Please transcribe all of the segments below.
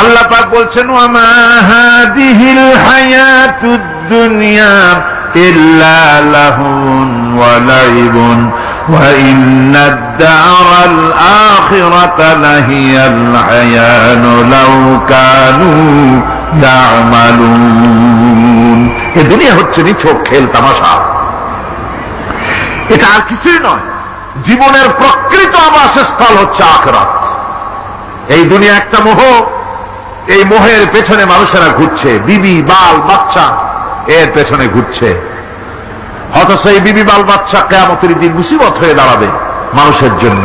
আল্লাহ পাক বলছেন ওয়ামা হাদিহিল হায়াতুদ দুনিয়া ইল্লা লাহুন ওয়া লাইবুন ওয়া ইন্নাদ দারাল আখিরাতা লাহিয়াল হায়ানু লাউ কানু ইয়ামালুন। এই দুনিয়া হচ্ছে নিছক খেল তামাশা, এটা আর কিছুই নয়। জীবনের প্রকৃত আবাসস্থল হচ্ছে আখিরাত। এই দুনিয়া একটা মোহ, এই মোহের পেছনে মানুষেরা ঘুরছে, বিবি বাল বাচ্চা এর পেছনে ঘুরছে। অথচ এই বিবি বাল বাচ্চা কিয়ামতের দিন মুসিবত হয়ে দাঁড়াবে মানুষের জন্য।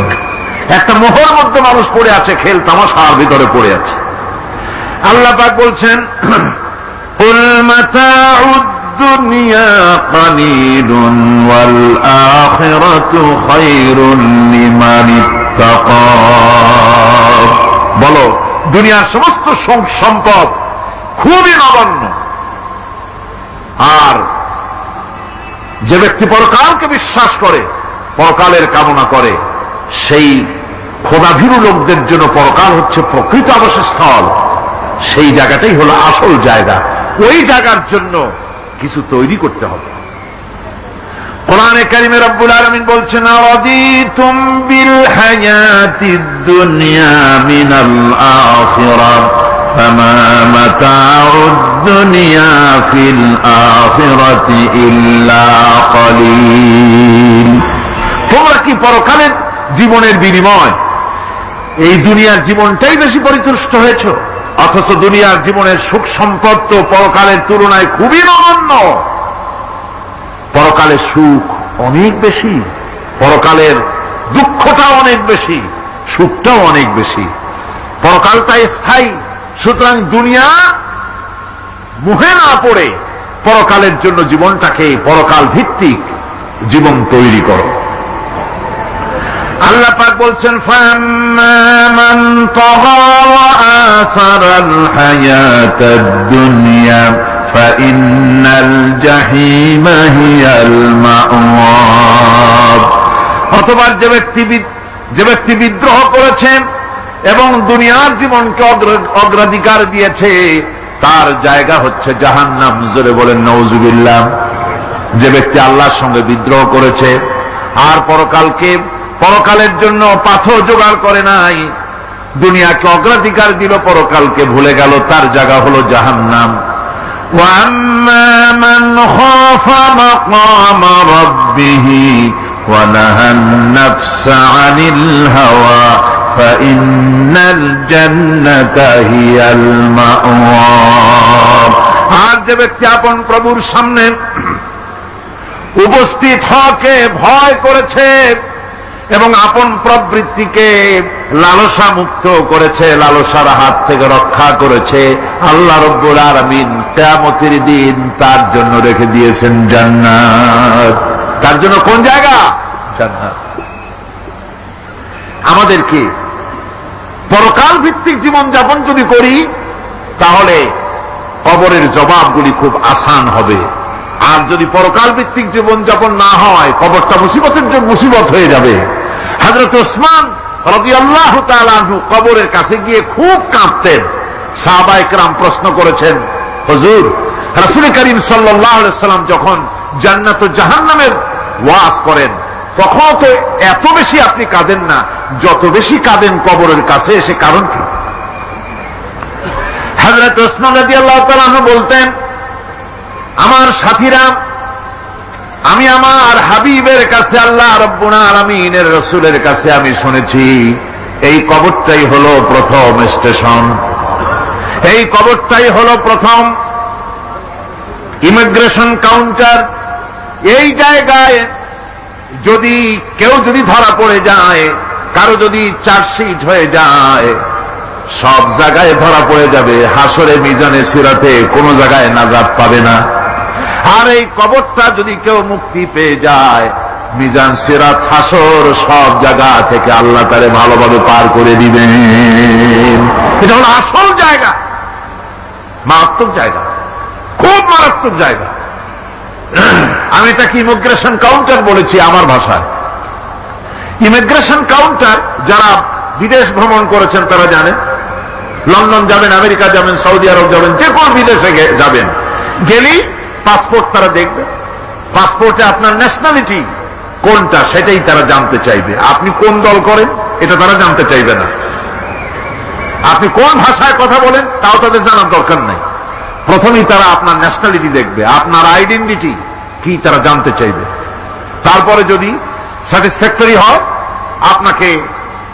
একটা মোহর মধ্যে মানুষ পড়ে আছে, খেল তামাশার ভিতরে পড়ে আছে। আল্লাহ পাক বলছেন কুল মাতাউদ দুনিয়া কালিলুন ওয়াল আখিরাতু খায়রুন লিমান ইত্তাকা। বলো দুনিয়ার সমস্ত সম্পদ খুবই নগণ্য, আর যে ব্যক্তি পরকালকে বিশ্বাস করে, পরকালের কামনা করে, সেই খোদাভীরু লোকদের জন্য পরকাল হচ্ছে প্রকৃত আবাসস্থল। সেই জায়গাটাই হলো আসল জায়গা। ওই জায়গার জন্য কিছু তৈরি করতে হবে। কোরআনে কারিমে রব্বুল আলামিন বলছেন আরাদিতুম বিল হায়াতিদ দুনিয়া মিনাল আখিরাহ ফামা মাতাউদ দুনিয়া ফিল আখিরাতি ইল্লা কালিল। তোমরা কি পরকালের জীবনের বিনিময় এই দুনিয়ার জীবনটাই বেশি পরিতুষ্ট হয়েছ? অথচ দুনিয়ার জীবনের সুখ সম্পদ তো পরকালের তুলনায় খুবই নগণ্য। পরকালের সুখ অনেক বেশি, পরকালের দুঃখটা অনেক বেশি, সুখটাও অনেক বেশি। পরকালটা স্থায়ী, সুতরাং দুনিয়া মোহে না পড়ে পরকালের জন্য জীবনটাকে পরকাল ভিত্তিক জীবন তৈরি করো। আল্লাহ পাক বলছেন ফাম্মা মান তাগা ওয়া আসারাল হায়াতাদ দুনিয়া ফাইন্নাল জাহিমা হিয়াল মাওয়া। অথবা যে ব্যক্তি বিদ্রোহ করেছে এবং দুনিয়ার জীবনকে অগ্রাধিকার দিয়েছে, তার জায়গা হচ্ছে জাহান্নাম। জোরে বলেন নাউজুবিল্লাহ। যে ব্যক্তি আল্লাহর সঙ্গে বিদ্রোহ করেছে আর পরকালের জন্য পাথর জোগাড় করে নাই, দুনিয়াকে অগ্রাধিকার দিল, পরকালকে ভুলে গেল, তার জায়গা হলো জাহান্নাম। ওয়াম্মা মান খাফা মাকামা রাব্বিহি ওয়া নাহান নাফসা আনিল হাওয়া ফাইন্নাল জান্নাতা হিয়াল মাওয়া। আর যে ব্যক্তি আপন প্রভুর সামনে উপস্থিত হওয়াকে ভয় করেছে এবং আপন প্রবৃত্তিকে লালসা মুক্ত করেছে, লালসার হাত থেকে রক্ষা করেছে, আল্লাহ রাব্বুল আলামিন কিয়ামতের দিন তার জন্য রেখে দিয়েছেন জান্নাত। তার জন্য কোন জায়গা? জান্নাত। আমাদেরকে পরকাল ভিত্তিক জীবন যাপন যদি করি তাহলে কবরের জবাবগুলি খুব আসান হবে। আর যদি পরকাল ভিত্তিক জীবন যাপন না হয়, কবরটা মুসিবত হয়ে যাবে। হযরত ওসমান রাদিয়াল্লাহু তাআলা আনহু কবরের কাছে গিয়ে খুব কাঁদতেন। সাহাবায়ে কেরাম প্রশ্ন করেছেন, হুজুর রাসূল করিম সাল্লাল্লাহু আলাইহি ওয়াসাল্লাম যখন জান্নাত ও জাহান্নামের ওয়াজ করেন তখন তো এত বেশি আপনি কাঁদেন না, যত বেশি কাঁদেন কবরের কাছে এসে, কারণ কি? হযরত ওসমান রাদিয়াল্লাহু তাআলা আনহু বলতেন, আমার সাথীরা, আমি আমার হাবিবের কাছে, আল্লাহ রাব্বুল আলামিনের রাসূলের কাছে আমি শুনেছি এই কবরটাই হলো প্রথম স্টেশন, এই কবরটাই হলো প্রথম ইমিগ্রেশন কাউন্টার। এই জায়গায় কেউ যদি ধরা পড়ে যায়, কারো যদি চার্জশিট হয়ে যায়, সব জায়গায় ধরা পড়ে যাবে। হাসরে মিজানে সিরাতে কোন জায়গায় নাজাত পাবে না। আর এই কবরটা যদি কেউ মুক্তি পেয়ে যায়, মিজান সিরাত হাসর সব জায়গা থেকে আল্লাহ তারে ভালোভাবে পার করে দিবেন। এটা হলো আসল জায়গা, মারাত্মক জায়গা, খুব মারাত্মক জায়গা। আমি এটাকে ইমিগ্রেশন কাউন্টার বলেছি আমার ভাষায়। ইমিগ্রেশন কাউন্টার যারা বিদেশ ভ্রমণ করেছেন তারা জানেন, লন্ডন যাবেন, আমেরিকা যাবেন, সৌদি আরব যাবেন, যে কোনো বিদেশে যাবেন, গেলেই পাসপোর্ট তারা দেখবে। পাসপোর্টে আপনার ন্যাশনালিটি কোনটা সেটাই তারা জানতে চাইবে। আপনি কোন দল করেন এটা তারা জানতে চাইবে না। আপনি কোন ভাষায় কথা বলেন তাও তাদের জানার দরকার নাই। প্রথমেই তারা আপনার ন্যাশনালিটি দেখবে, আপনার আইডেন্টিটি কি তারা জানতে চাইবে। তারপরে যদি স্যাটিসফ্যাক্টরি হয় আপনাকে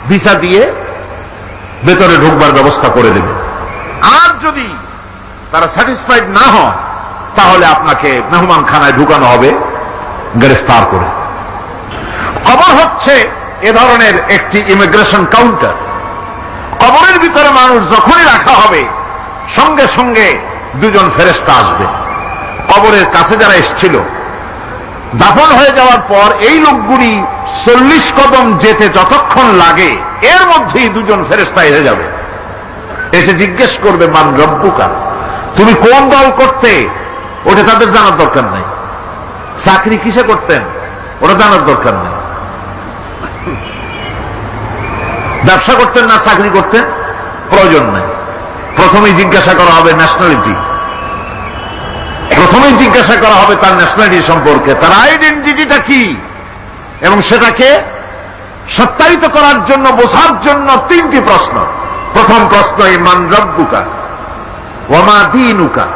ভিসা দিয়ে ভেতরে ঢুকবার ব্যবস্থা করে দেবে। আর যদি তারা স্যাটিসফাইড না হয় তাহলে আপনাকে মেহমানখানায় ঢুকানো হবে গ্রেফতার করে। কবর হচ্ছে এ ধরনের একটি ইমিগ্রেশন কাউন্টার। কবরের ভিতরে মানুষ যখনই রাখা হবে সঙ্গে সঙ্গে দুজন ফেরেশতা আসবে। কবরের কাছে যারা এসেছিল দাফন হয়ে যাওয়ার পর এই লোকগুলি 40 কদম যেতে যতক্ষণ লাগে এর মধ্যেই দুজন ফেরেশতা এসে যাবে, এসে জিজ্ঞেস করবে মান রব্বুকা, তুমি কোন দল করতে, ওটা তাদের জানার দরকার নাই। চাকরি কিসে করতেন ওটা জানার দরকার নেই। ব্যবসা করতেন না চাকরি করতেন প্রয়োজন নেই। প্রথমেই জিজ্ঞাসা করা হবে ন্যাশনালিটি, প্রথমেই জিজ্ঞাসা করা হবে তার ন্যাশনালিটি সম্পর্কে, তার আইডেন্টিটিটা কি, এবং সেটাকে সত্যায়িত করার জন্য, বোঝার জন্য 3টি প্রশ্ন। প্রথম প্রশ্ন মান রব্বুকা ওয়া মা দীনুকা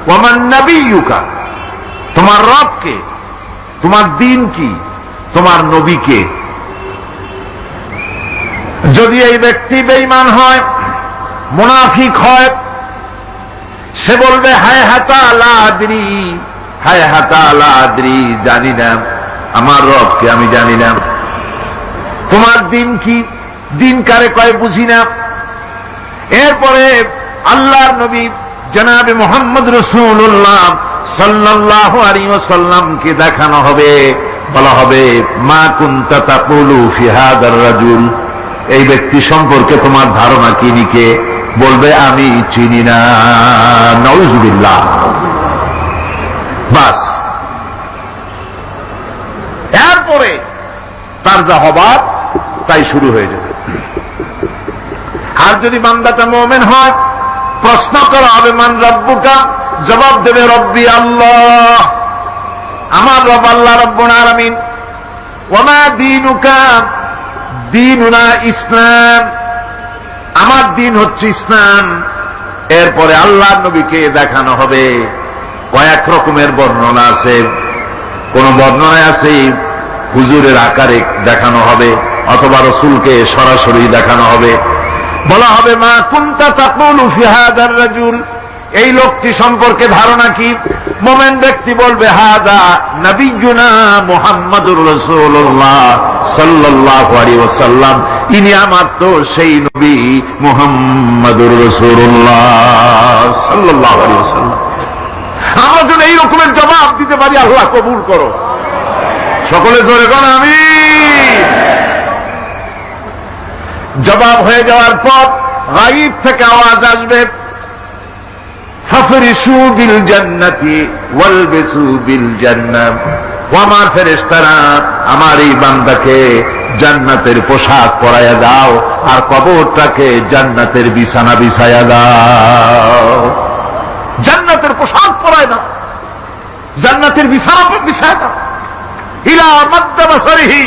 ওয়া মান নবিয়ুকা, তোমার রব কে, তোমার দিন কি, তোমার নবী কে। যদি এই ব্যক্তি বেঈমান হয়, মুনাফিক হয়, সে বলবে হায় হাতা লা আদরি, হায় হাতা লা আদরি, জানি না আমার রবকে, আমি জানি না। তোমার দিন কি, দিন কারে কয় বুঝি না। এরপরে আল্লাহর নবী জনাবে মুহাম্মদ রাসূলুল্লাহ সাল্লাল্লাহু আলাইহি ওয়াসাল্লামকে দেখানো হবে, বলা হবে মা কুনতা তাকুলু ফি হাদার রাজুল, এই ব্যক্তি সম্পর্কে তোমার ধারণা কি নিকে, বলবে আমি চিনি না। নাউযুবিল্লাহ। বাস, এরপরে তার যা হবার তাই শুরু হয়ে যাবে। আর যদি বান্দাটা মুমিন হয়, প্রশ্ন করা হবে মান রব্বুকা, জবাব দেবে রব্বি আল্লাহ, আমার রব আল্লাহ রাব্বুল আলামিন। ওয়া মা দীনুকা, দীনুনা ইসলাম, আমার দিন হচ্ছে ইসলাম। এরপরে আল্লাহর নবীকে দেখানো হবে। কয়েক রকমের বর্ণনা আছে, কোন বর্ণনায় আছে হুজুরের আকারে দেখানো হবে, অথবা রাসূলকে সরাসরি দেখানো হবে। বলা হবে মা কুনতা তাকুলু ফি হাদার রাজুল, এই লোকটি সম্পর্কে ধারণা কি। মুমিন ব্যক্তি বলবে হাদা নবিয়ুনা মুহাম্মাদুর রাসূলুল্লাহ সাল্লাল্লাহু আলাইহি ওয়াসাল্লাম, ইনি আমার তো সেই নবী মুহাম্মাদুর রাসূলুল্লাহ সাল্লাল্লাহু আলাইহি ওয়াসাল্লাম। আমরা যদি এই রকমের জবাব দিতে পারি, আল্লাহ কবুল করো। সকলে জোরে বলো আমিন। জবাব হয়ে যাওয়ার পর গায়ব থেকে আওয়াজ আসবে ফাফরিশু বিল জান্নাতি ওয়ালবিসু বিল জান্নাহ, ও আমার ফেরেশতারা আমার এই বান্দাকে জান্নাতের পোশাক পরাইয়া দাও আর কবরটাকে জান্নাতের বিছানা বিছাইয়া দাও। জান্নাতের পোশাক পরায় দাও, জান্নাতের বিছানা বিছাইয়া দাও। ইলা মাদ্দা বাসারিহি,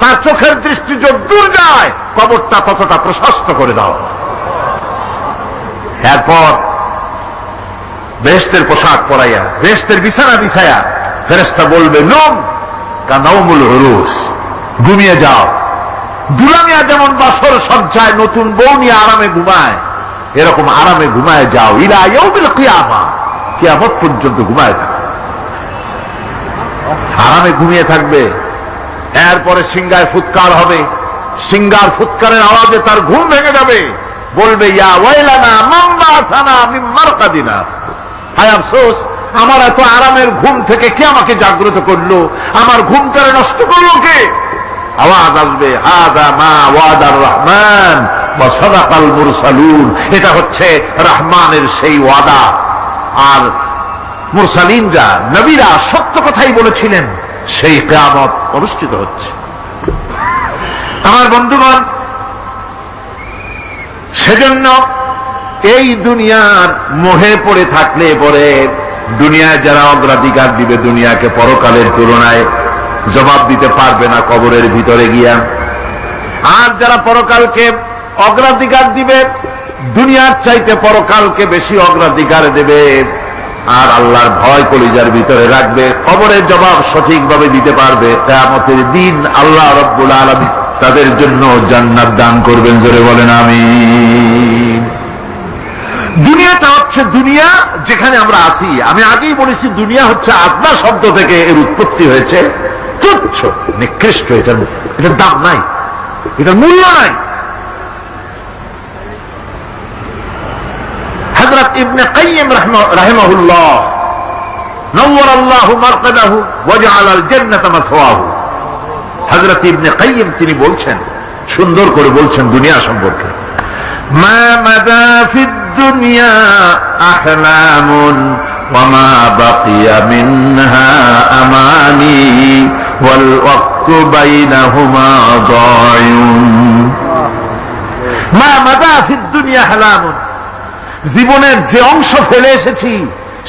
তার চোখের দৃষ্টি যত দূর যায় কবরটা ততটা প্রশস্ত করে দাও। এরপর বেহেশতের পোশাক পরাইয়া, বেহেশতের বিছানা বিছায়া ফেরেশতা বলবে নম কানাউমুল উরুস, ঘুমিয়ে যাও। দুলামিয়া যেমন বাসর সজ্জায় নতুন বউ নিয়ে আরামে ঘুমায়, এরকম আরামে ঘুমায় যাও। ইলা ইয়াউমিল কিয়ামা, কিয়ামত পর্যন্ত ঘুমায় থাকো, আরামে ঘুমিয়ে থাকবে। এরপরে সিংগায় ফুৎকার হবে, সিংগার ফুৎকারের আওয়াজে তার ঘুম ভেঙে যাবে। বলবে ইয়া ওয়াইলানা মান বাসানা মিন মারকাদিনা, হায় আফসোস, আমার এত আরামের ঘুম থেকে কে আমাকে জাগ্রত করলো, আমার ঘুমটারে নষ্ট করলো কে। আওয়াজ আসবে হাদা মা ওয়াদার রহমান ওয়া সাদাকাল মুরসালুন, এটা হচ্ছে রহমানের সেই ওয়াদা, আর মুরসালিনরা নবীরা সত্য কথাই বলেছিলেন, সেই কিয়ামত অনুষ্ঠিত হচ্ছে। আমার বন্ধুগণ, সেজন্য এই দুনিয়ার মোহে পড়ে থাকলে পরে দুনিয়ায় যারা অগ্রাধিকার দিবে দুনিয়াকে পরকালের তুলনায়, জবাব দিতে পারবে না কবরের ভিতরে গিয়া। আর যারা পরকালকে অগ্রাধিকার দিবে, দুনিয়ার চাইতে পরকালকে বেশি অগ্রাধিকার দেবে, আর আল্লাহর ভয় কলিজার ভিতরে রাখবে, কবরের জবাব সঠিকভাবে দিতে পারবে, কিয়ামতের দিন আল্লাহ রাব্বুল আলামিন তাদের জন্য জান্নাত দান করবেন। জোরে বলেন আমিন। দুনিয়াটা হচ্ছে দুনিয়া যেখানে আমরা আছি। আমি আগেই বলেছি দুনিয়া হচ্ছে আদনা শব্দ থেকে এর উৎপত্তি হয়েছে। তুচ্ছ, নিকৃষ্ট, এটার দাম নাই, এটার মূল্য নাই। হযরত ইবনে কাইয়িম রাহিমাহুল্লাহ নওয়ারাল্লাহু মারকাদাহু ওয়া জাআলাল জান্নাতা মাথওয়াহু, হযরত ইবনে কাইয়িম তিনি বলছেন, সুন্দর করে বলছেন দুনিয়া সম্পর্কে, মা মাদা ফিদ দুনিয়া আহলামুন ওয়া মা বাকিয়া মিনহা আমানি ওয়াল ওয়াক্তু বাইনাহুমা দায়ুন। মা মাদা ফিদ দুনিয়া আহলামুন, জীবনের যে অংশ ফেলে এসেছি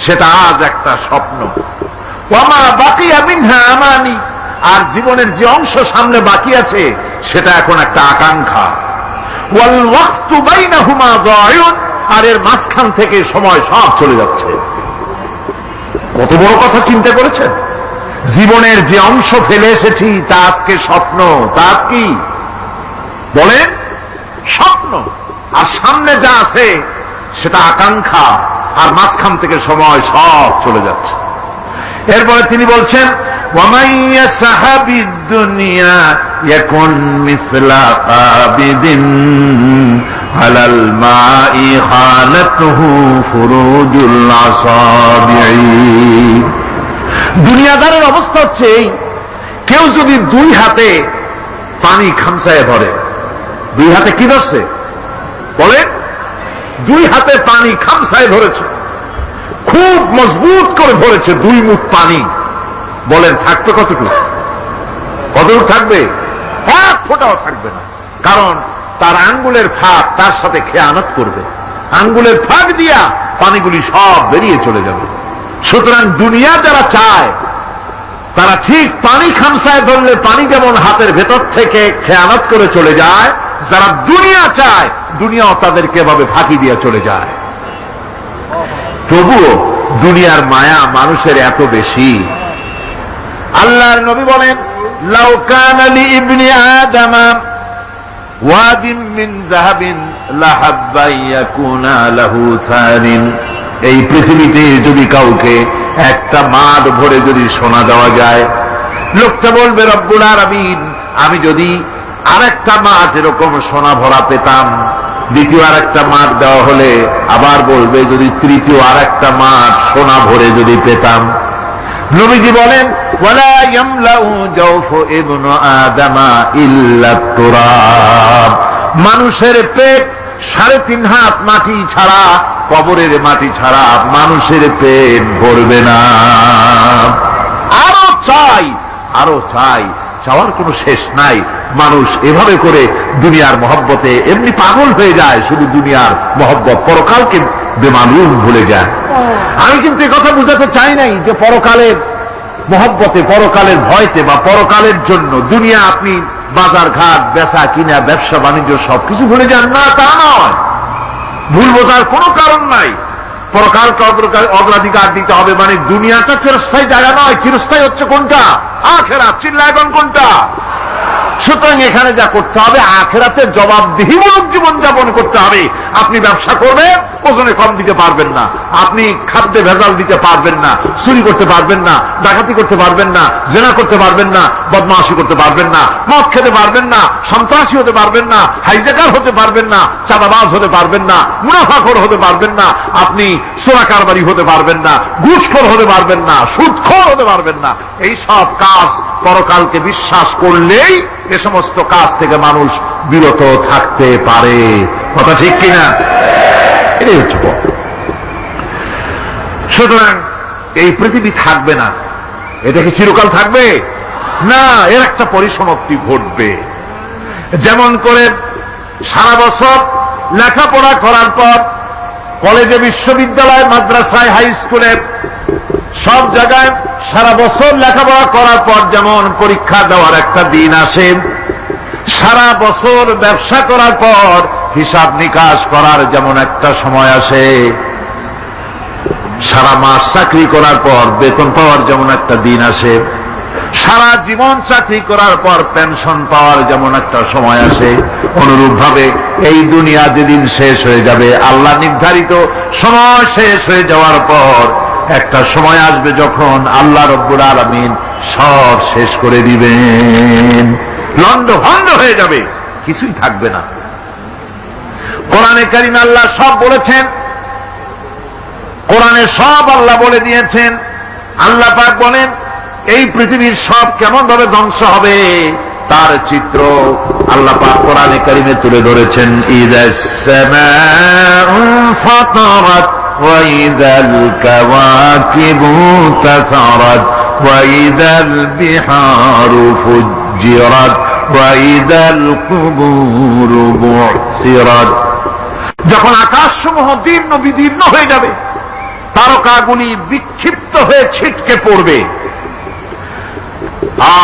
সেটা আজ একটা স্বপ্ন। ওয়া মা বাকিয়া মিনহা আমানি, আর জীবনের যে অংশ সামনে বাকি আছে সেটা এখন একটা আকাঙ্ক্ষা। ওয়াল ওয়াক্তু বাইনাহুমা দায়ুন, আর এর মাঝখান থেকে সময় সব চলে যাচ্ছে। কত বড় কথা চিন্তা করেছেন? জীবনের যে অংশ ফেলে এসেছি তা আজকে স্বপ্ন, তা আজ কি বলেন? স্বপ্ন। আর সামনে যা আছে সেটা আকাঙ্ক্ষা, আর মাঝখান থেকে সময় সব চলে যাচ্ছে। এরপরে তিনি বলছেন, وَمَنْ يَسْحَبِ الدُّنْيَا يَكُنْ مِثْلَ قَابِضٍ عَلَى الْمَاءِ خَانَتْهُ فُرُوجُ الْأَصَابِعِ। দুনিয়াদারের অবস্থা হচ্ছে এই, কেউ যদি দুই হাতে পানি খামসায় ধরে, দুই হাতে কি ধরছে বলেন? দুই হাতে পানি খামসায় ধরেছে, খুব মজবুত করে ধরেছে, দুই মুঠ পানি, বলেন থাকবে কতটুকু? কতটুকু থাকবে? এক ফোঁটাও থাকবে না, কারণ তার আঙ্গুলের ফাঁক তার সাথে খেয়ানত করবে, আঙ্গুলের ফাঁক দিয়া পানিগুলি সব বেরিয়ে চলে যাবে। সুতরাং দুনিয়া যারা চায় তারা ঠিক পানি খামসায় ধরলে পানি যেমন হাতের ভেতর থেকে খেয়ানত করে চলে যায়, যারা দুনিয়া চায় দুনিয়াও তাদেরকে এভাবে ফাঁকি দিয়ে চলে যায়। তবুও দুনিয়ার মায়া মানুষের এত বেশি। আল্লাহর নবী বলেন, লাউ কানা লি ইবনি আদামা ওয়াদিন মিন যাহাবিন লাহাব্বা ইয়াকুনা লাহু সারিন, এই পৃথিবীতে যদি কাউকে একটা মাঠ ভরে যদি সোনা দেওয়া যায়, লোকটা বলবে রব্বুল আলামিন আমি যদি আরেকটা মাঠ এরকম সোনা ভরা পেতাম, দ্বিতীয় আরেকটা মাঠ দেওয়া হলে আবার বলবে যদি তৃতীয় আরেকটা মাঠ সোনা ভরে যদি পেতাম। নবীজি বলেন, ওয়ালা ইয়ামলাউ জাওফু ইবনু আদামা ইল্লা তুরাব, মানুষের পেট 3.5 হাত মাটি ছাড়া, কবরের মাটি ছাড়া মানুষের পেট ভরবে না। আরো চাই, আরো চাই, চাওয়ার কোনো শেষ নাই। মানুষ এভাবে করে দুনিয়ার মহব্বতে এমনি পাগল হয়ে যায়, শুধু দুনিয়ার মহব্বত, পরকালকে বেমালুম ভুলে যায়। আমি কিন্তু কথা বুঝাতে চাই নাই যে পরকালের মহব্বতে, পরকালের ভয়তে বা পরকালের জন্য দুনিয়া আপনি বাজার ঘাট, বেচা কিনা, ব্যবসা বাণিজ্য সবকিছু ভুলে যান, না তা নয়। ভুল বোঝার কোনো কারণ নাই। পরকালকে অগ্রাধিকার দিতে হবে, মানে দুনিয়াটা চিরস্থায়ী জায়গা নয়। চিরস্থায়ী হচ্ছে কোনটা? আখিরাত। চিল্লায়ন কোনটা? সুতরাং এখানে যা করতে হবে আখিরাতের জবাবদিহিমূলক জীবন যাপন করতে হবে। আপনি ব্যবসা করবেন, ওজনে কম দিতে পারবেন না, আপনি খাদ্যে ভেজাল দিতে পারবেন না, চুরি করতে পারবেন না, ডাকাতি করতে পারবেন না, জেনা করতে পারবেন না, বদমাশি করতে পারবেন না, মদ খেতে পারবেন না, সন্ত্রাসী হতে পারবেন না, হাইজ্যাকার হতে পারবেন না, চাঁদাবাজ হতে পারবেন না, মুনাফাখোর হতে পারবেন না, আপনি চোরা কারবারি হতে পারবেন না, ঘুষখোর হতে পারবেন না, সুদখোর হতে পারবেন না। এই সব কাজ পরকালকে বিশ্বাস করলেই এ সমস্ত কাজ থেকে মানুষ বিরত থাকতে পারে। কথা ঠিক কিনা? এটাই হচ্ছে পথ। সুতরাং এই পৃথিবী থাকবে না, এটা কি চিরকাল থাকবে না? এর একটা পরিসমাপ্তি ঘটবে। যেমন করে সারা বছর লেখাপড়া করার পর কলেজে, বিশ্ববিদ্যালয়, মাদ্রাসায়, হাই স্কুলে, সব জায়গায় সারা বছর লেখাপড়া করার পর যেমন পরীক্ষা দেওয়ার একটা দিন আসে, সারা বছর ব্যবসা করার পর হিসাব নিকাশ করার যেমন একটা সময় আসে, সারা মাস চাকরি করার পর বেতন পাওয়ার যেমন একটা দিন আসে, সারা জীবন চাকরি করার পর পেনশন পাওয়ার যেমন একটা সময় আসে, অনুরূপ ভাবে এই দুনিয়া যেদিন শেষ হয়ে যাবে, আল্লাহ নির্ধারিত সময় শেষ হয়ে যাওয়ার পর একটা সময় আসবে যখন আল্লাহ রব্বুল আলামিন সব শেষ করে দিবেন, লন্ডভন্ড হয়ে যাবে, কিছুই থাকবে না। কোরআনে কারিমে আল্লাহ সব বলেছেন, কোরআনে সব আল্লাহ বলে দিয়েছেন। আল্লাহ পাক বলেন এই পৃথিবীর সব কেমন ভাবে ধ্বংস হবে তার চিত্র আল্লাহ পাক কোরআনে কারিমে তুলে ধরেছেন। ইযাস সামাউ ফাতারাত ওয়া ইযাল কাওয়াকিবু তাসারাত ওয়া ইযাল বিহারু ফুজ্জিরাত ওয়া ইযাল কুবুরু বু'সিরাত। যখন আকাশসমূহ দীর্ণ বিদীর্ণ হয়ে যাবে, তারকাগুলি বিক্ষিপ্ত হয়ে ছিটকে পড়বে,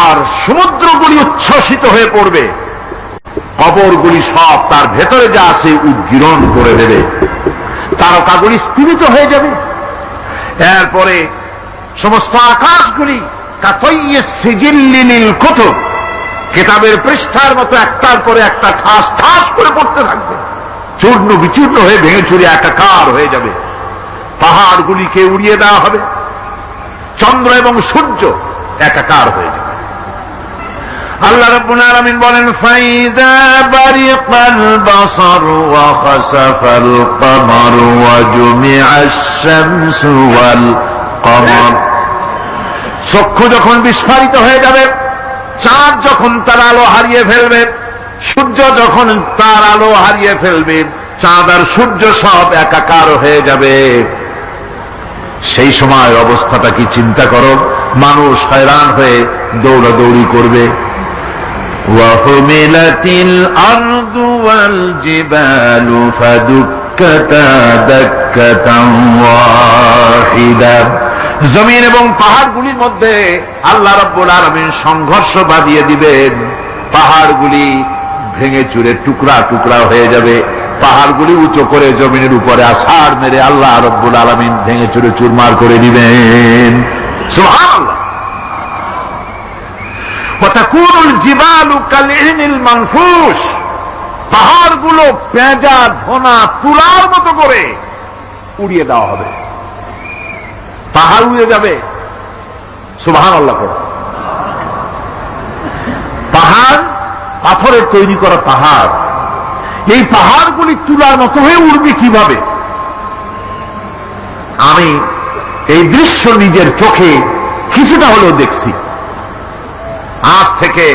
আর সমুদ্রগুলি উচ্ছ্বসিত হয়ে পড়বে, কবরগুলি সব তার ভেতরে যা আছে উদ্গীরণ করে দেবে, তারকাগুলি স্থিমিত হয়ে যাবে। এরপরে সমস্ত আকাশগুলি কাতাইয়িস সিজিল্লিল কুতুব, কিতাবের পৃষ্ঠার মতো একটার পরে একটা ঠাস ঠাস করে পড়তে থাকবে, চূর্ণ বিচূর্ণ হয়ে ভেঙে চুরে একাকার হয়ে যাবে। পাহাড়গুলিকে উড়িয়ে দেওয়া হবে, চন্দ্র এবং সূর্য একাকার হয়ে যাবে। আল্লাহ রাব্বুল আলামিন বলেন ফাইদা বারিকাল বাসার ওয়া খাসাফাল কমার ওয়া জুমিআশ শামসু ওয়াল কমার। চক্ষু যখন বিস্ফারিত হয়ে যাবে, চাঁদ যখন তার আলো হারিয়ে ফেলবে, সূর্য যখন তার আলো হারিয়ে ফেলবে, চাঁদ আর সূর্য সব একাকার হয়ে যাবে, সেই সময় অবস্থাটা কি চিন্তা করো। মানুষ হয়রান হয়ে দৌড়াদৌড়ি করবে। ওয়াহুমিলাতিল আরদু ওয়াল জিবালু ফাদুক্কাতা দাক্কাতান ওয়াহিদা। জমিন এবং পাহাড়গুলির মধ্যে আল্লাহ রাব্বুল আলামিন সংঘর্ষ বাঁধিয়ে দিবেন, পাহাড়গুলি ভেঙে চুরে টুকরা টুকরা হয়ে যাবে, পাহাড়গুলি উঁচু করে জমিনের উপরে আছাড় মেরে আল্লাহ রাব্বুল আলামিন ভেঙে চুরে চুরমার করে দিবেন। সুবহানাল্লাহ। ওয়া তাকুনুল জিবালু কালইনিল মানফুশ, পাহাড়গুলো পেঁজা ধোনা তুলার মতো করে উড়িয়ে দেওয়া হবে, পাহাড় উড়ে যাবে। সুবহানাল্লাহ। পাহাড় পাথরের তৈরি করা পাহাড়, এই পাহাড়গুলি তুলার মতো হয়ে উড়বে কিভাবে? আমি এই দৃশ্য নিজের চোখে কিছুটা হলেও দেখছি। আজ থেকে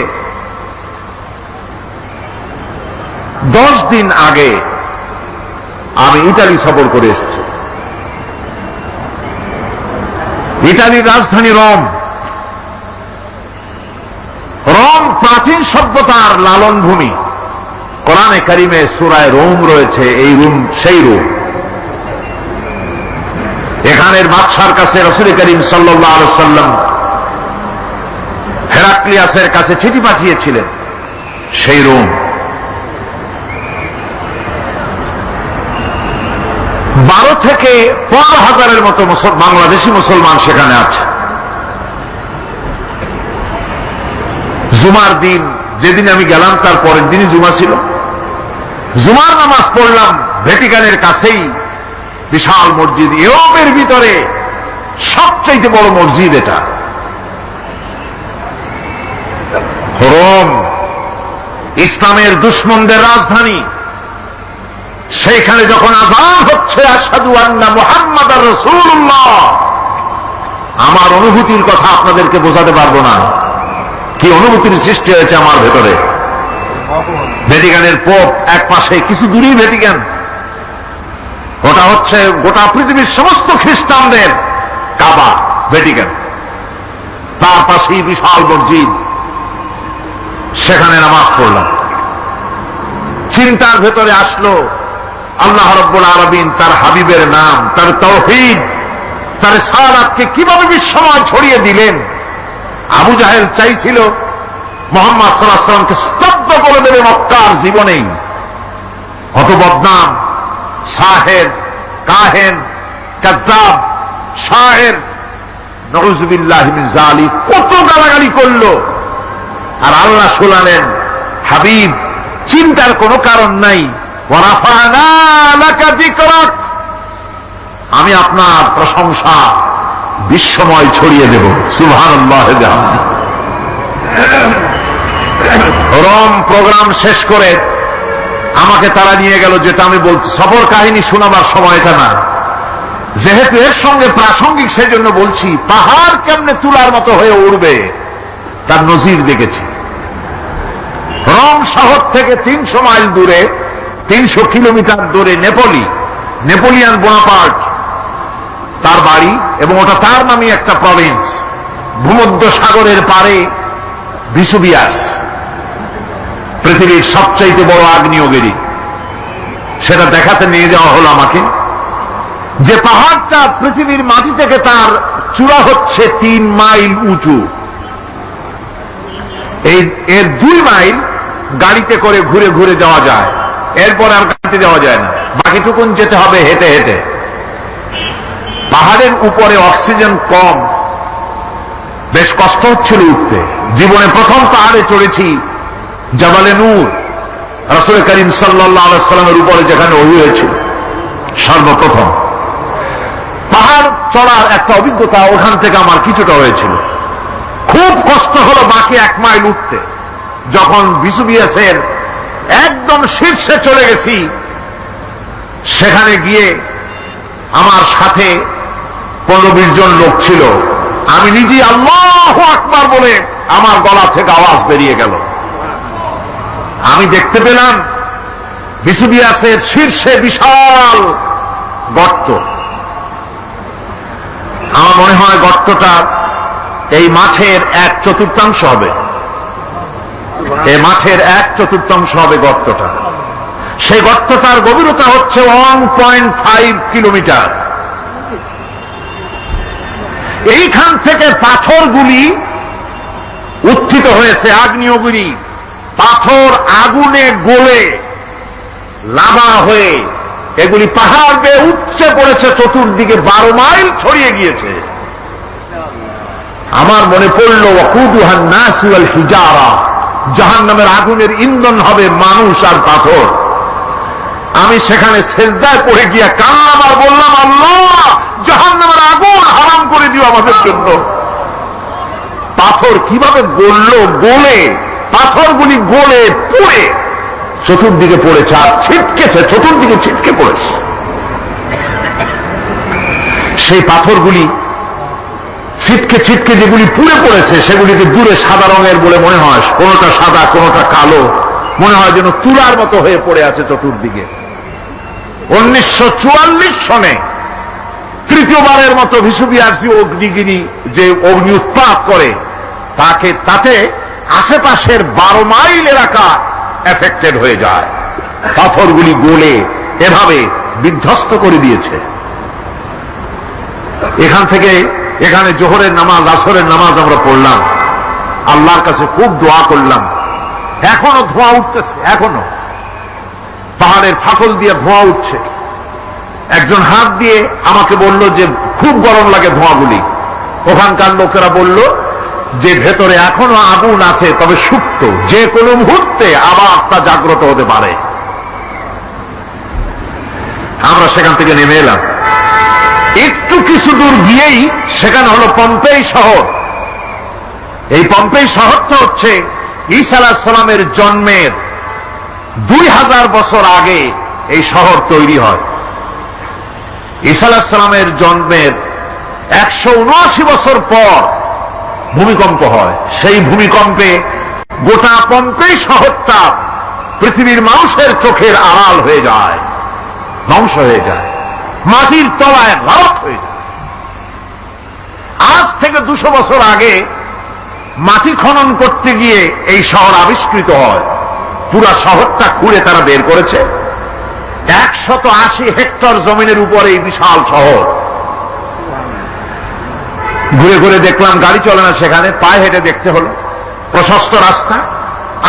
10 দিন আগে আমি ইতালি সফর করে এসেছি। ইতালির রাজধানী রোম। রোম প্রাচীন সভ্যতার লালন ভূমি। কোরআনে কারিমে সূরায়ে রোম রয়েছে, এই রোম সেই রোম। এখানের বাদশার কাছে রাসূল করিম সাল্লাল্লাহু আলাইহি ওয়াসাল্লাম হেরাক্লিয়াসের কাছে চিঠি পাঠিয়েছিলেন, সেই রোম। 12 থেকে 15,000-এর মতো বাংলাদেশি মুসলমান সেখানে আছে। জুমার দিন, যেদিন আমি গেলাম তার পরের দিনই জুমা ছিল, জুমার নামাজ পড়লাম ভ্যাটিকানের কাছেই বিশাল মসজিদ, ইউরোপের ভিতরে সবচাইতে বড় মসজিদ এটা। রোম ইসলামের দুশমনদের রাজধানী। সেইখানে যখন আযান হচ্ছে আশহাদু আন্না মুহাম্মাদার রাসূলুল্লাহ, আমার অনুভূতির কথা আপনাদেরকে বোঝাতে পারবো না, কি অনুভূতির সৃষ্টি হয়েছে আমার ভেতরে। ভ্যাটিকানের পোপ এক পাশে, কিছু দূরেই ভ্যাটিকান, ওটা হচ্ছে গোটা পৃথিবীর সমস্ত খ্রিস্টানদের কাবা, ভ্যাটিকান। তার পাশেই বিশাল মসজিদ, সেখানে নামাজ পড়লাম। চিন্তার ভেতরে আসলো আল্লাহ রাব্বুল আলামিন তার হাবিবের নাম, তার তাওহীদ, তার রিসালাতকে কিভাবে বিশ্বময় ছড়িয়ে দিলেন। আবু জাহেল চাইছিল মুহাম্মদ সাল্লাল্লাহু আলাইহি ওয়াসাল্লামকে স্তব্ধ করে দেবে মক্কার জীবনেই। কত বদনাম, সাহের, কাহেন, কাযযাব, শায়ের, নাউযুবিল্লাহি মিন যালিক, কত গালাগালি করলো। আর আল্লাহ শুনালেন, হাবিব চিন্তার কোনো কারণ নাই, ওয়া রাফা'না লাকা যিকরাক, আমি আপনার প্রশংসা বিশ্বময় ছড়িয়ে দেব। সুবহানাল্লাহ। রোম প্রোগ্রাম শেষ করে আমাকে তারা নিয়ে গেল, যেটা আমি বলছি সফর কাহিনী শোনাবার সময় এটা না, যেহেতু এর সঙ্গে প্রাসঙ্গিক সেজন্য বলছি। পাহাড় কেমনে তুলার মতো হয়ে উঠবে তার নজির দেখেছি। রোম শহর থেকে 300 মাইল দূরে, 300 কিলোমিটার দূরে নেপোলিয়ান বোনাপার্ট তার বাড়ি, এবং ওটা তার নামে একটা প্রভিন্স। ভূমধ্য সাগরের পারে ভিসুভিয়াস, পৃথিবীর সবচাইতে বড় আগ্নেয়গিরি। সেটা দেখাতে নিয়ে যাওয়া হলো আমাকে, যে পাহাড়টা পৃথিবীর মাটি থেকে তার চূড়া হচ্ছে 3 মাইল উঁচু। এর 2 মাইল গাড়িতে করে ঘুরে ঘুরে যাওয়া যায়, এরপর আর গাড়িতে যাওয়া যায় না, বাকিটুকুন যেতে হবে হেঁটে হেঁটে। পাহাড়ের উপরে অক্সিজেন কম, বেশ কষ্ট হচ্ছিল উঠতে। জীবনে প্রথম পাহাড়ে চড়েছি জাবালে নূর, রাসূল করিম সাল্লাল্লাহু আলাইহি ওয়াসাল্লামের উপরে যেখানে ওহী হয়েছিল সর্বপ্রথম। পাহাড় চড়ার একটা অভিজ্ঞতা ওখান থেকে আমার কিছুটা হয়েছিল। খুব কষ্ট হলো বাকি 1 মাইল উঠতে। যখন ভিসুভিয়াসের একদম শীর্ষে চলে গেছি, সেখানে গিয়ে আমার সাথে 15-20 জন লোক ছিল। আমি নিজেই আল্লাহু আকবার বলে আমার গলা থেকে আওয়াজ বেরিয়ে গেল। আমি দেখতে পেলাম ভিসুভিয়াসের শীর্ষে বিশাল গর্ত। আমার মনে হয় গর্তটা এই মাঠের 1/4 হবে। এই মাঠের 1/4 হবে গর্তটা। সেই গর্তটার গভীরতা হচ্ছে 1.5 কিলোমিটার। এইখান থেকে পাথরগুলি উত্থিত হয়েছে, আগ্নেয়গিরি পাথর আগুনে গলে লাভা হয়ে এগুলি পাহাড় বেয়ে উচ্চে পড়েছে, চতুর্দিকে 12 মাইল ছড়িয়ে গিয়েছে। আমার মনে পড়ল, ওয়াকুদুহান নাস ওয়াল হিজারা, জাহান্নামের আগুনের ইন্ধন হবে মানুষ আর পাথর। আমি সেখানে সেজদায় পড়ে গিয়ে কান্নাম আর বললাম, আল্লাহ জাহান্নামের আগুন হারাম করে দিও আমাদের জন্য। পাথর কিভাবে গলল, গলে পাথরগুলি গলে পুড়ে চতুর্দিকে পড়েছে আর ছিটকেছে, চতুর্দিকে ছিটকে পড়েছে। সেই পাথরগুলি ছিটকে ছিটকে যেগুলি পুড়ে পড়েছে, সেগুলিকে দূরে সাদা রঙের বলে মনে হয়, কোনোটা সাদা কোনোটা কালো, মনে হয় যেন তুলার মতো হয়ে পড়ে আছে চতুর্দিকে। 1944 সনে তৃতীয়বারের মতো ভিসুভিয়াস যে অগ্নিগিরি, যে অগ্নি উৎপাত করে, তাতে আশেপাশের 12 মাইল এলাকা এফেক্টেড হয়ে যায়। পাথরগুলি গলে এভাবে বিধ্বস্ত করে দিয়েছে। এখান থেকে এখানে জোহরের নামাজ, আসরের নামাজ আমরা পড়লাম, আল্লাহর কাছে খুব দোয়া করলাম। এখনো ধোঁয়া উঠতেছে, এখনো পাহাড়ের ফাটল দিয়ে ধোঁয়া উঠছে। একজন হাত দিয়ে আমাকে বলল যে খুব গরম লাগে ধোঁয়াগুলি। ওখানকার লোকেরা বলল যে ভেতরে এখনো আগুন আছে, তবে সুপ্ত, যে কোনো মুহূর্তে আবার তা জাগ্রত হতে পারে। আমরা সেখান থেকে নেমে এলাম। একটু কিছু দূর গিয়েই সেখানে হলো পম্পেই শহর। এই পম্পেই শহরটা হচ্ছে ঈসা আলাইহিস সালামের জন্মের 2000 বছর আগে এই শহর তৈরি হয়। ঈসা আলাইহিস সালামের জন্মের 179 বছর পর ভূমিকম্প হয়। সেই ভূমিকম্পে গোটা পম্পেই শহরটা পৃথিবীর মানুষের চোখের আড়াল হয়ে যায়, ধ্বংস হয়ে যায়, মাটির তলায় লাভ হয়ে যায়। আজ থেকে 200 বছর আগে মাটি খনন করতে গিয়ে এই শহর আবিষ্কৃত হয়। পুরা শহরটা খুঁড়ে তারা বের করেছে। 180 হেক্টর জমিনের উপরে এই বিশাল শহর। ঘুরে ঘুরে দেখলাম গাড়ি চলে না সেখানে, পায়ে হেঁটে দেখতে হলো। প্রশস্ত রাস্তা,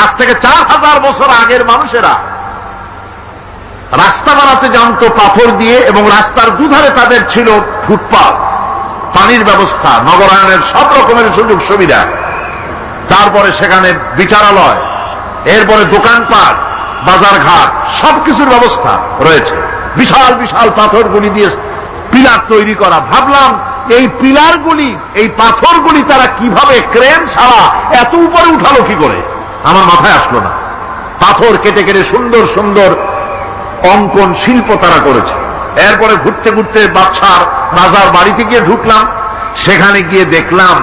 আজ থেকে 4000 বছর আগের মানুষেরা রাস্তা বানাতে জানতো পাথর দিয়ে, এবং রাস্তার দুধারে তাদের ছিল ফুটপাত, পানির ব্যবস্থা, নগরায়নের সব রকমের সুযোগ সুবিধা। তারপরে সেখানে বিচারালয়, এরপরে দোকানপাট, বাজারঘাট, সবকিছুর ব্যবস্থা রয়েছে। বিশাল বিশাল পাথরগুলি দিয়ে পিলার তৈরি করা। ভাবলাম এই পিলারগুলি, এই পাথরগুলি তারা কিভাবে ক্রেন ছাড়া এত উপরে উঠালো কি করে, আমার মাথায় আসলো না। পাথর কেটে কেটে সুন্দর সুন্দর অঙ্কন শিল্প তারা করেছে। এরপরে ঘুরতে ঘুরতে বাদশার রাজার বাড়িতে গিয়ে ঢুকলাম। সেখানে গিয়ে দেখলাম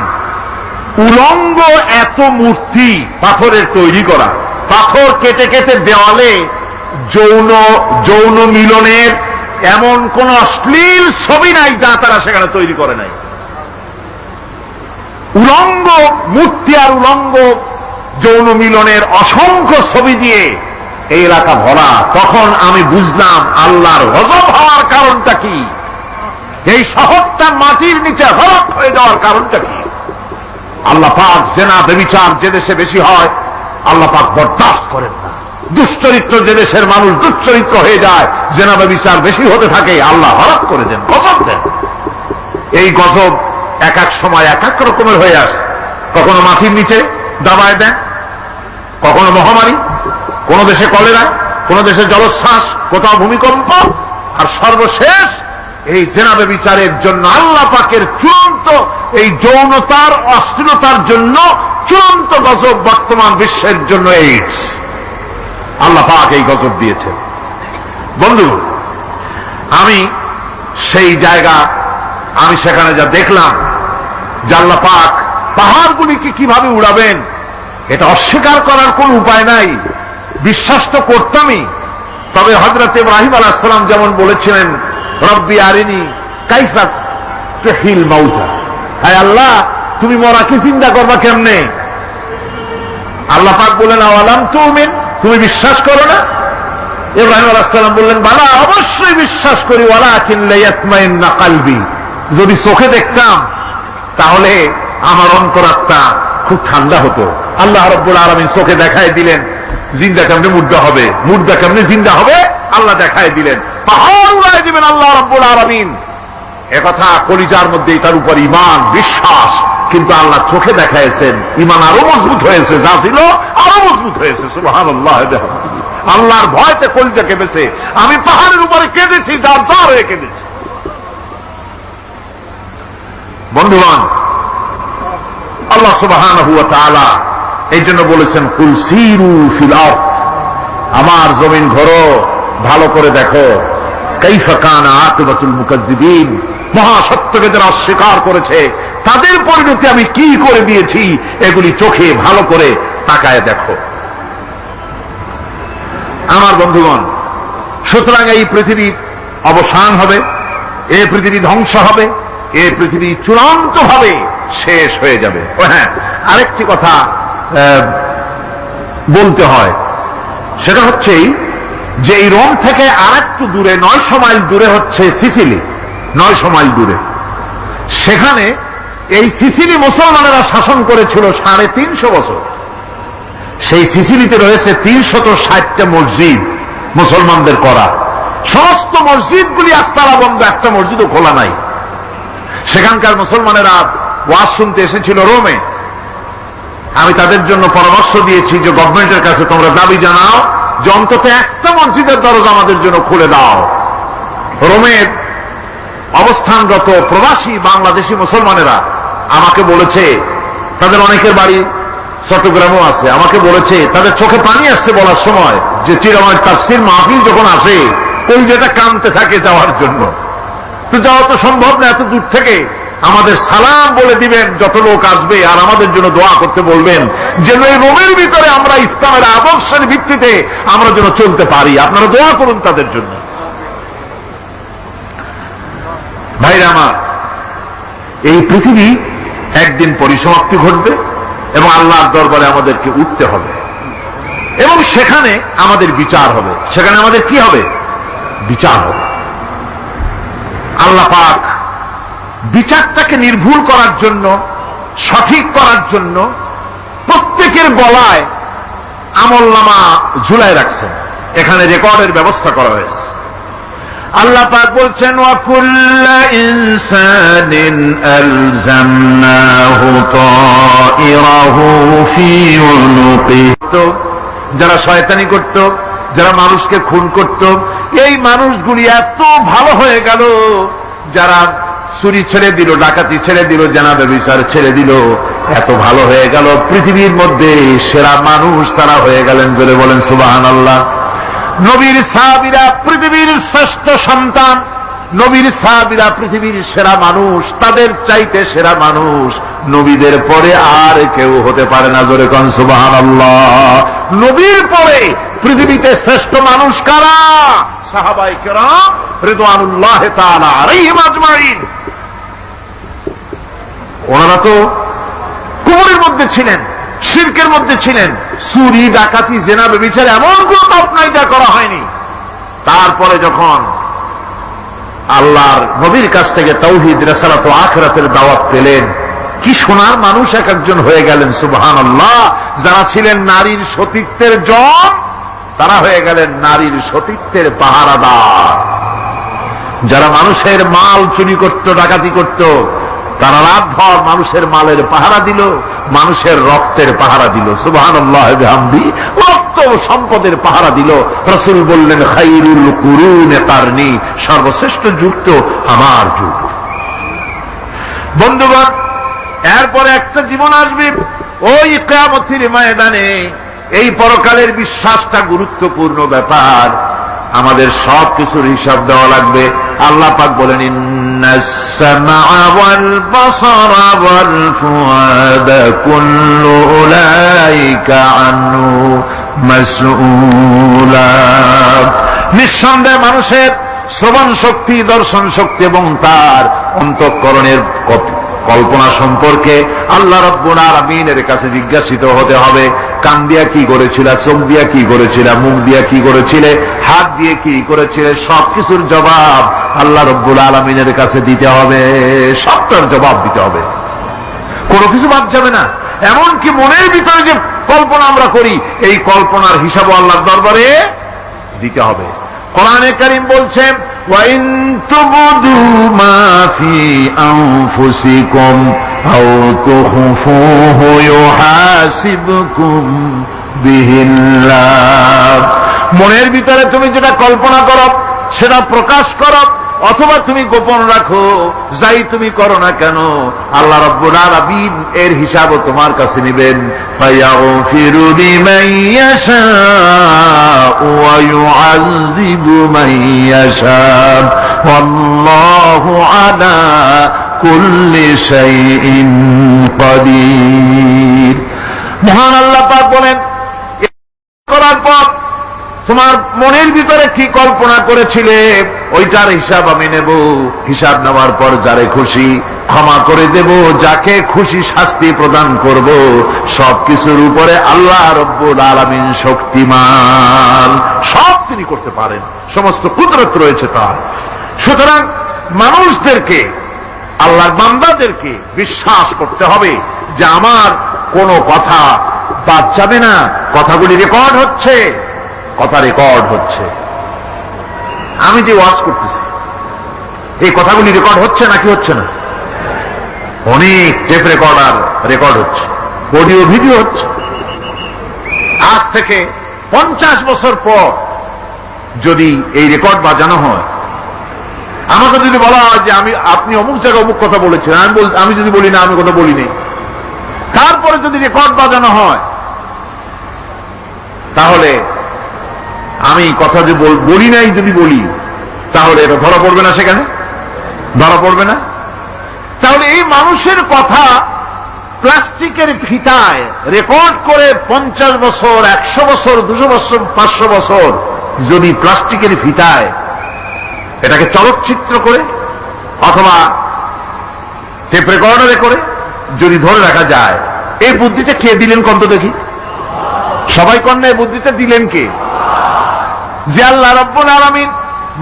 উলঙ্গ এত মূর্তি পাথরের তৈরি করা। পাথর কেটে কেটে দেওয়ালে যৌন মিলনের এমন কোন অশ্লীল ছবি নাই যা তারা সেখানে তৈরি করে নাই। উলঙ্গ মূর্তি আর উলঙ্গ যৌন মিলনের অসংখ্য ছবি দিয়ে এই এলাকা ভরা। তখন আমি বুঝলাম আল্লাহর গজব হওয়ার কারণটা কি, এই শহরটা মাটির নিচে হরক হয়ে যাওয়ার কারণটা কি। আল্লাহ পাক জেনা ব্যভিচার যে দেশে বেশি হয় আল্লাহ পাক বরদাস্ত করেন না। দুশ্চরিত্র যে দেশের মানুষ দুশ্চরিত্র হয়ে যায়, জেনা ব্যভিচার বেশি হতে থাকে, আল্লাহ হরক করে দেন, গজব দেন। এই গজব এক এক সময় এক এক রকমের হয়ে আসে। কখনো মাটির নিচে দাবায় দেন, কখনো মহামারী, কোন দেশে কলেরা, কোন দেশে জলোচ্ছ্বাস, কোথাও ভূমিকম্প, আর সর্বশেষ এই জেনা ব্যভিচারের জন্য আল্লাহ পাকের চূড়ান্ত এই যৌনতার অশ্লীলতার জন্য চূড়ান্ত গজব বর্তমান বিশ্বের জন্য এইডস। আল্লাহ পাক এই গজব দিয়েছেন। বন্ধু, আমি সেই জায়গা, আমি সেখানে যা দেখলাম যে আল্লাহ পাক পাহাড়গুলিকে কিভাবে উড়াবেন, এটা অস্বীকার করার কোন উপায় নাই। বিশ্বাস তো করতামই। তবে হযরত ইব্রাহিম আলাইহিস সালাম যেমন বলেছিলেন, রব্বি আরিনি কাইফা তুহিল মাউতা, হে আল্লাহ তুমি মরাকে জিন্দা করবা কেমনে? আল্লাহ পাক বললেন আওয়ালাম তুমিন, তুমি বিশ্বাস করো না? ইব্রাহিম আলাইহিস সালাম বললেন বালা, অবশ্যই বিশ্বাস করি, ওয়ালাকিন লিয়াতমাইন্না কলবি, যদি চোখে দেখতাম তাহলে আমার অন্তরাত্মা খুব ঠান্ডা হতো। আল্লাহ রাব্বুল আলামিন চোখে দেখায় দিলেন জিন্দা কেমনে মুর্দা হবে, মুর্দা কেমনে জিন্দা হবে, আল্লাহ দেখায় দিলেন। পাহাড় উড়ায় দিবেন আল্লাহ রাব্বুল আলামিন। একথা কলিজার মধ্যে এটার উপর ঈমান বিশ্বাস, কিন্তু আল্লাহ চোখে দেখাইছেন, ঈমান আরো মজবুত হয়েছে, যা ছিল আরো মজবুত হয়েছে। সুবহানাল্লাহ। আল্লাহর ভয়তে কলিজা কেঁদেছে। আমি পাহাড়ের উপরে কেঁদেছি, যার যার হয়ে কেঁদেছি। বন্ধুগণ, আল্লাহ সুবহানাহু ওয়া তাআলা এই জন্য বলেছেন কুল সিরু ফিল আরদ, আমার জমিন ঘোরো, ভালো করে দেখো, কাইফা কানা আকিবাতুল মুকাজ্জিবিন, মহাসত্যকে যারা অস্বীকার করেছে তাদের পরিণতি আমি কি করে দিয়েছি, এগুলি চোখে ভালো করে তাকায় দেখো। আমার বন্ধুগণ, সুতরাং এই পৃথিবীর অবসান হবে, এই পৃথিবী ধ্বংস হবে, এই পৃথিবী চূড়ান্ত ভাবে শেষ হয়ে যাবে। ও হ্যাঁ, আরেকটি কথা বলতে হয়, সেটা হচ্ছে যে এই রোম থেকে আর একটু দূরে 900 মাইল দূরে হচ্ছে সিসিলি। 900 মাইল দূরে, সেখানে এই সিসিলি মুসলমানেরা শাসন করেছিল 350 বছর। সেই সিসিলিতে রয়েছে 360টা মসজিদ মুসলমানদের করা। সমস্ত মসজিদগুলি আজ তালা বন্ধ, একটা মসজিদও খোলা নাই। সেখানকার মুসলমানেরা ওয়াজ শুনতে এসেছিল রোমে। আমি তাদের জন্য পরামর্শ দিয়েছি যে গভর্নমেন্টের কাছে তোমরা দাবি জানাও যে অন্তত একটা মসজিদের দরজা আমাদের জন্য খুলে দাও। রোমের অবস্থানরত প্রবাসী বাংলাদেশি মুসলমানেরা আমাকে বলেছে, তাদের অনেকের বাড়ি চট্টগ্রামও আছে, আমাকে বলেছে তাদের চোখে পানি আসছে বলার সময় যে চিরাময় তাফসীর মাহফিল যখন আসে ওই যেটা কাঁদতে থাকে যাওয়ার জন্য। তো যাওয়া তো সম্ভব না এত দূর থেকে। আমাদের সালাম বলে দিবেন যত লোক আসবে, আর আমাদের জন্য দোয়া করতে বলবেন যেন এই রোমের ভিতরে আমরা ইসলামের আদর্শের ভিত্তিতে আমরা যেন চলতে পারি। আপনারা দোয়া করুন তাদের জন্য। ভাইরা আমার, এই পৃথিবী একদিন পরিসমাপ্তি ঘটবে এবং আল্লাহর দরবারে আমাদেরকে উঠতে হবে এবং সেখানে আমাদের বিচার হবে। সেখানে আমাদের কি হবে? বিচার হবে। আল্লাহ পাক বিচারটাকে নির্ভুল করার জন্য, সঠিক করার জন্য প্রত্যেকের গলায় আমলনামা ঝুলাই রাখছেন। এখানে রেকর্ডের ব্যবস্থা করা হয়েছে। আল্লাহ পাক বলছেন, ওয়া কুল্লা ইনসানিন আলজামনাহু তাইরাহু ফি উনুকিহি। যারা শয়তানি করত, যারা মানুষকে খুন করত, এই মানুষগুলি এত ভালো হয়ে গেল, যারা চুরি ছেড়ে দিল, ডাকাতি ছেড়ে দিল, জেনা ব্যভিচার ছেড়ে দিল, এত ভালো হয়ে গেল, পৃথিবীর মধ্যে সেরা মানুষ তারা হয়ে গেলেন। জোরে বলেন সুবহানাল্লাহ। নবীর সাহাবীরা পৃথিবীর শ্রেষ্ঠ সন্তান, নবীর সাহাবীরা পৃথিবীর সেরা মানুষ, তাদের চাইতে সেরা মানুষ নবীদের পরে আর কেউ হতে পারে না। জোরে কোন সুবহানাল্লাহ। নবীর পরে পৃথিবীতে শ্রেষ্ঠ মানুষ কারা? সাহাবায়ে কেরাম রিদওয়ানুল্লাহ তাআলা আলাইহিম আজমাইন। ওনারা তো কুফরের মধ্যে ছিলেন, শিরকের মধ্যে ছিলেন, চুরি ডাকাতি জেনা ব্যভিচার এমন কোন পাপ নাই যা করা হয়নি। তারপরে যখন আল্লাহর নবীর কাছ থেকে তাওহীদ, রিসালাত ও আখিরাতের দাওয়াত পেলেন, কি সোনার মানুষ এক একজন হয়ে গেলেন। সুবহানাল্লাহ। যারা ছিলেন নারীর সতীত্বের জম, তারা হয়ে গেলেন নারীর সতীত্বের পাহারাদার। যারা মানুষের মাল চুরি করত, ডাকাতি করত, তারা রাতভর মানুষের মালের পাহারা দিল, মানুষের রক্তের পাহারা দিল। সুবহানাল্লাহ বিহামদি। রক্ত ও সম্পদের পাহারা দিল। রাসূল বললেন, খায়রুল কুরুনে কারনি, সর্বশ্রেষ্ঠ যুগ তো আমার যুগ। বন্ধুগণ, এরপরে একটা জীবন আসবে, ওই কিয়ামতের ময়দানে। এই পরকালের বিশ্বাসটা গুরুত্বপূর্ণ ব্যাপার। আমাদের সব কিছুর হিসাব দেওয়া লাগবে। আল্লাহ পাক বলেন, ইন্নাস সামআ ওয়াল বাসারা ওয়াল ফুআদা কুল্লু উলাইকা আনহু মাসউলা। নিঃসন্দেহে মানুষের শ্রবণ শক্তি, দর্শন শক্তি এবং তার অন্তঃকরণের কল্পনা সম্পর্কে আল্লাহ রাব্বুল আলামিনের কাছে জিজ্ঞাসিত হতে হবে। কান দিয়া কি করেছিলা, চোখ দিয়া কি করেছিলা, মুখ দিয়া কি করেছিলে, হাত দিয়ে কি করেছিলে, সবকিছুর জবাব আল্লাহ রাব্বুল আলামিনের কাছে দিতে হবে। সবটার জবাব দিতে হবে, কোনো কিছু বাদ যাবে না। এমনকি মনের ভিতরে যে কল্পনা আমরা করি, এই কল্পনার হিসাবও আল্লাহর দরবারে দিতে হবে। কোরআনে কারীম বলছে, ওয়া ইন তুবদু মা ফি আনফুসিকুম আও তুখফুহু ইউহাসিবকুম বিহিল্লাহ। মনের ভিতরে তুমি যেটা কল্পনা করো সেটা প্রকাশ করো, অথবা তুমি গোপন রাখো, যাই তুমি করো না কেন, আল্লাহ রাব্বুল আলামিন এর হিসাবও তোমার কাছে নেবেন। ফায়াগফিরু লিমান ইয়াশাউ ওয়া ইউআযযিবু মান ইয়াশাউ ওয়াল্লাহু আলা কুল্লি শাইইন কাদির। মহান আল্লাহ পাক বলেন, করার পর তোমার মনের ভিতরে কি কল্পনা করেছিলে ওইটার হিসাব আমি নেব। হিসাব নেওয়ার পর যারে খুশি ক্ষমা করে দেব, যাকে খুশি শাস্তি প্রদান করব। সবকিছুর উপরে আল্লাহ রাব্বুল আলামিন শক্তিমান, সব তিনি করতে পারেন, সমস্ত কুদরত রয়েছে তার। সুতরাং মানুষদেরকে, আল্লাহর বান্দাদেরকে বিশ্বাস করতে হবে যে আমার কোনো কথা বাদ যাবে না। কথাগুলি রেকর্ড হচ্ছে, কথা রেকর্ড হচ্ছে। আমি যে ওয়াজ করতেছি, এই কথাগুলি রেকর্ড হচ্ছে নাকি হচ্ছে না? অনেক টেপ রেকর্ডার রেকর্ড হচ্ছে, অডিও ভিডিও হচ্ছে। আজ থেকে 50 বছর পর যদি এই রেকর্ড বাজানো হয়, আমাকে যদি বলা হয় যে আপনি অমুক জায়গায় অমুক কথা বলেছেন, আমি যদি বলি না আমি কথা বলিনি, তারপরে যদি রেকর্ড বাজানো হয়, তাহলে আমি কথা যে বলি নাই যদি বলি, তাহলে এটা ধরা পড়বে না? সেখানে ধরা পড়বে না? তাহলে এই মানুষের কথা প্লাস্টিকের ফিতায় রেকর্ড করে 50 বছর, 100 বছর, 200 বছর, 500 বছর যদি প্লাস্টিকের ফিতায় এটাকে চলচ্চিত্র করে অথবা টেপ রেকর্ডারে করে যদি ধরে রাখা যায়, এই বুদ্ধিটা কে দিলেন কন্ত দেখি? সবাই কন্যা এই বুদ্ধিটা দিলেন কে? যে আল্লাহ রাব্বুল আলামিন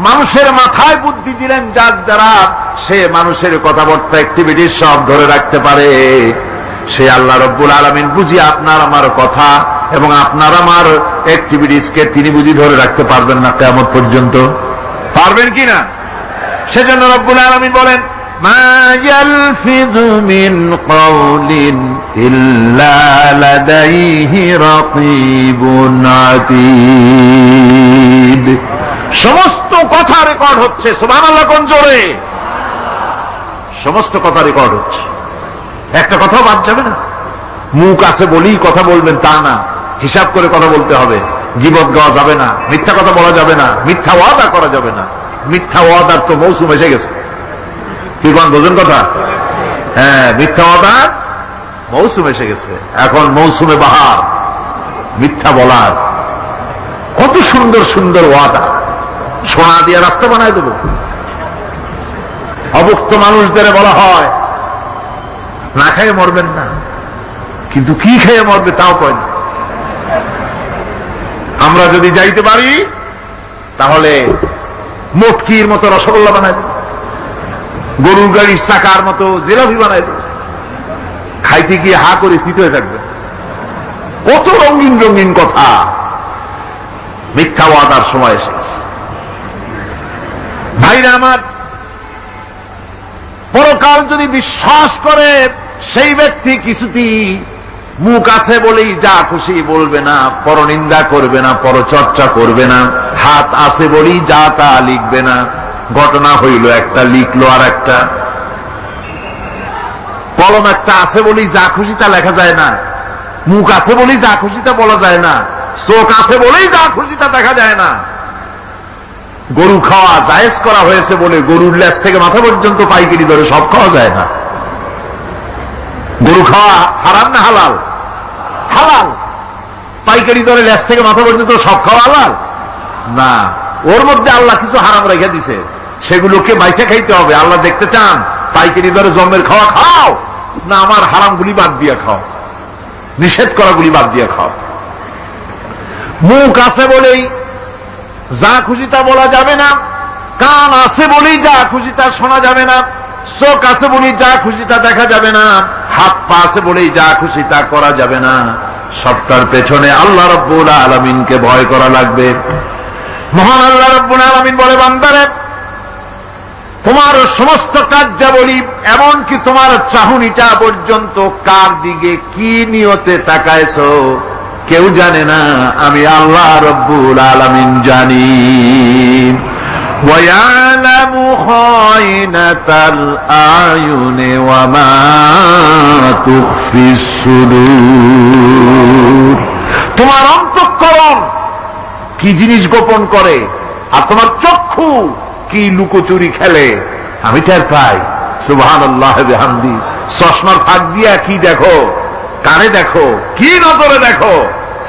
মানুষের মাথায় বুদ্ধি দিলেন, যার দ্বারা সে মানুষের কথাবার্তা অ্যাক্টিভিটি সব ধরে রাখতে পারে। সে আল্লাহ রব্বুল আলামিন বুঝি আপনার আমার কথা এবং আপনার আমার অ্যাক্টিভিটিসকে তিনি বুঝি ধরে রাখতে পারবেন না কিয়ামত পর্যন্ত? পারবেন কিনা? সেজন্য রব্বুল আলামিন বলেন, মা ইয়ালফিযু মিন কাওলিন ইল্লা লাদাইহি রাকীবুন আতীদ। সমস্ত কথা রেকর্ড হচ্ছে। সুবহানাল্লাহ কোন জোরে! সমস্ত কথা রেকর্ড হচ্ছে, একটা কথাও বাদ যাবে না। মুখ আছে বলেই কথা বলবেন তা না, হিসাব করে কথা বলতে হবে। গীবত গাওয়া যাবে না, মিথ্যা কথা বলা যাবে না, মিথ্যা ওয়াদা করা যাবে না। মিথ্যা ওয়াদার তো মৌসুম এসে গেছে। কি কোন বোঝেন কথা? হ্যাঁ, মিথ্যা ওয়াদার মৌসুম এসে গেছে। এখন মৌসুমে বাহার, মিথ্যা বলার। কত সুন্দর সুন্দর ওয়াদা, সোনা দিয়ে রাস্তা বানায় দেব। অভুক্ত মানুষদের বলা হয় না খেয়ে মরবেন না, কিন্তু কি খেয়ে মরবে তাও কয় না। আমরা যদি যাইতে পারি তাহলে মটকির মতো রসগোল্লা বানাই দেব, গরুর গাড়ির চাকার মতো জিলাপি বানাই দেব। খাইতে গিয়ে হা করে শীত হয়ে থাকবে। কত রঙিন রঙিন কথা। মিথ্যা ওয়াদার সময় এসে গেছে। ভাইরা আমার, পরকাল যদি বিশ্বাস করে সেই ব্যক্তি কিছুতেই মুখ আছে বলেই যা খুশি বলবে না, পরনিন্দা করবে না, পরচর্চা করবে না, হাত আছে বলেই যা তা লিখবে না। ঘটনা হইল একটা, লিখলো আর একটা। কলম একটা আছে বলেই যা খুশি তা লেখা যায় না, মুখ আছে বলেই যা খুশি তা বলা যায় না, চোখ আছে বলেই যা খুশি তা দেখা যায় না। গরু খাওয়া জায়েজ করা হয়েছে বলে গরুর লেজ থেকে মাথা পর্যন্ত পাইকারি দরে সব খাওয়া যায় না। গরু খাওয়া হারাম না হালাল? হালাল। পাইকারি দরে লেজ থেকে মাথা পর্যন্ত সব খাওয়া হালাল না। ওর মধ্যে আল্লাহ কিছু হারাম রেখে দিছে, সেগুলোকে বাইসে খাইতে হবে। আল্লাহ দেখতে চান পাইকারি দরে জমের খাওয়া খাও না আমার হারাম গুলি বাদ দিয়ে খাও, নিষেধ করা গুলি বাদ দিয়ে খাও। মুখ আছে বলেই যা খুশি তা বলা যাবে না, কান আছে বলেই যা খুশি তা শোনা যাবে না, চোখ আছে বলেই যা খুশি তা দেখা যাবে না, হাত পা আছে বলেই যা খুশি তা করা যাবে না। সবটার পেছনে আল্লাহ রাব্বুল আলামিনকে ভয় করা লাগবে। মহান আল্লাহ রাব্বুল আলামিন বলে, বান্দারে তোমার সমস্ত কার্যাবলী এমনকি তোমার চাহনিটা পর্যন্ত কার দিকে কি নিয়তে তাকায়ছো কেউ জানে না, আমি আল্লাহ রাব্বুল আলামিন জানি। وَيَعْلَمُ خَائِنَةَ الْأَعْيُنِ وَمَا تُخْفِي الصُّدُورُ। তোমার অন্তঃকরণ কি জিনিস গোপন করে আর তোমার চক্ষু কি লুকোচুরি খেলে আমি টের পাই। সুবহানাল্লাহ বিহামদি। চশমার ফাঁক দিয়া কি দেখো, কারে দেখো, কি নজরে দেখো,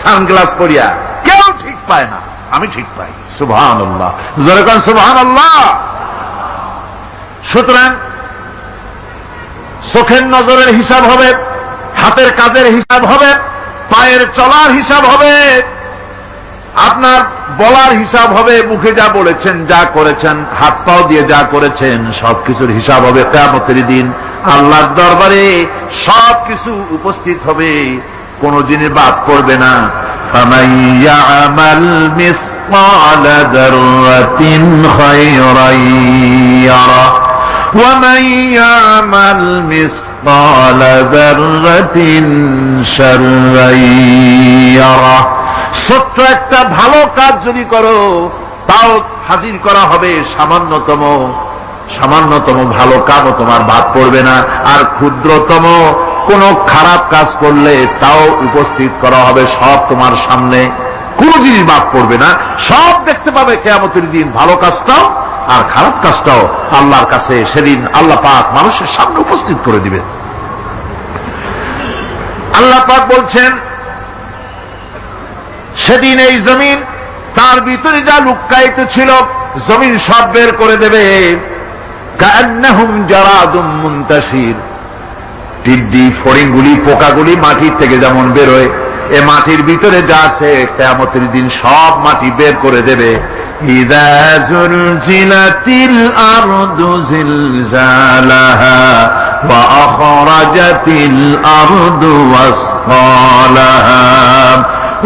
সানগ্লাস পরিয়া কেউ ঠিক পায় না, আমি ঠিক পাই। সুবহানাল্লাহ, জোরে কোন সুবহানাল্লাহ। সুতরাং চোখের নজরের হিসাব হবে, হাতের কাজের হিসাব হবে, পায়ের চলার হিসাব হবে, আপনার বলার হিসাব হবে, মুখে যা বলেছেন, যা করেছেন, হাত পাও দিয়ে যা করেছেন সবকিছুর হিসাব হবে কিয়ামতের দিন। আল্লাহর দরবারে সবকিছু উপস্থিত হবে, কোন জিনিস বাদ পড়বে না। ফামান ইয়ামাল মিসকালা যাররাতিন খায়রান ইয়ারা ওয়া মান ইয়ামাল মিসকালা যাররাতিন শাররান ইয়ারা। ছোট্ট একটা ভালো কাজ যদি করো তাও হাজির করা হবে সামান্যতম ভালো কাজও তোমার বাদ পড়বে না। আর ক্ষুদ্রতম কোন খারাপ কাজ করলে তাও উপস্থিত করা হবে, সব তোমার সামনে, কোন জিনিস বাদ পড়বে না, সব দেখতে পাবে কিয়ামতের দিন। ভালো কাজটাও আর খারাপ কাজটাও আল্লাহর কাছে সেদিন আল্লাহ পাক মানুষের সামনে উপস্থিত করে দিবেন। আল্লাহ পাক বলছেন সেদিন এই জমিন তার ভিতরে যা লুক্কায়িত ছিল জমিন সব বের করে দেবে। কান্নাহুম জারাদুম মুনতাশির। টিড্ডি ফড়িংগুলি পোকাগুলি মাটির থেকে যেমন বেরোয়, এ মাটির ভিতরে যা আছে কিয়ামতের দিন সব মাটি বের করে দেবে। ইযা যুলজিলাতিল আরদু জিলজালাহা ওয়া আখরাজাতিল আরদু আসকালাহা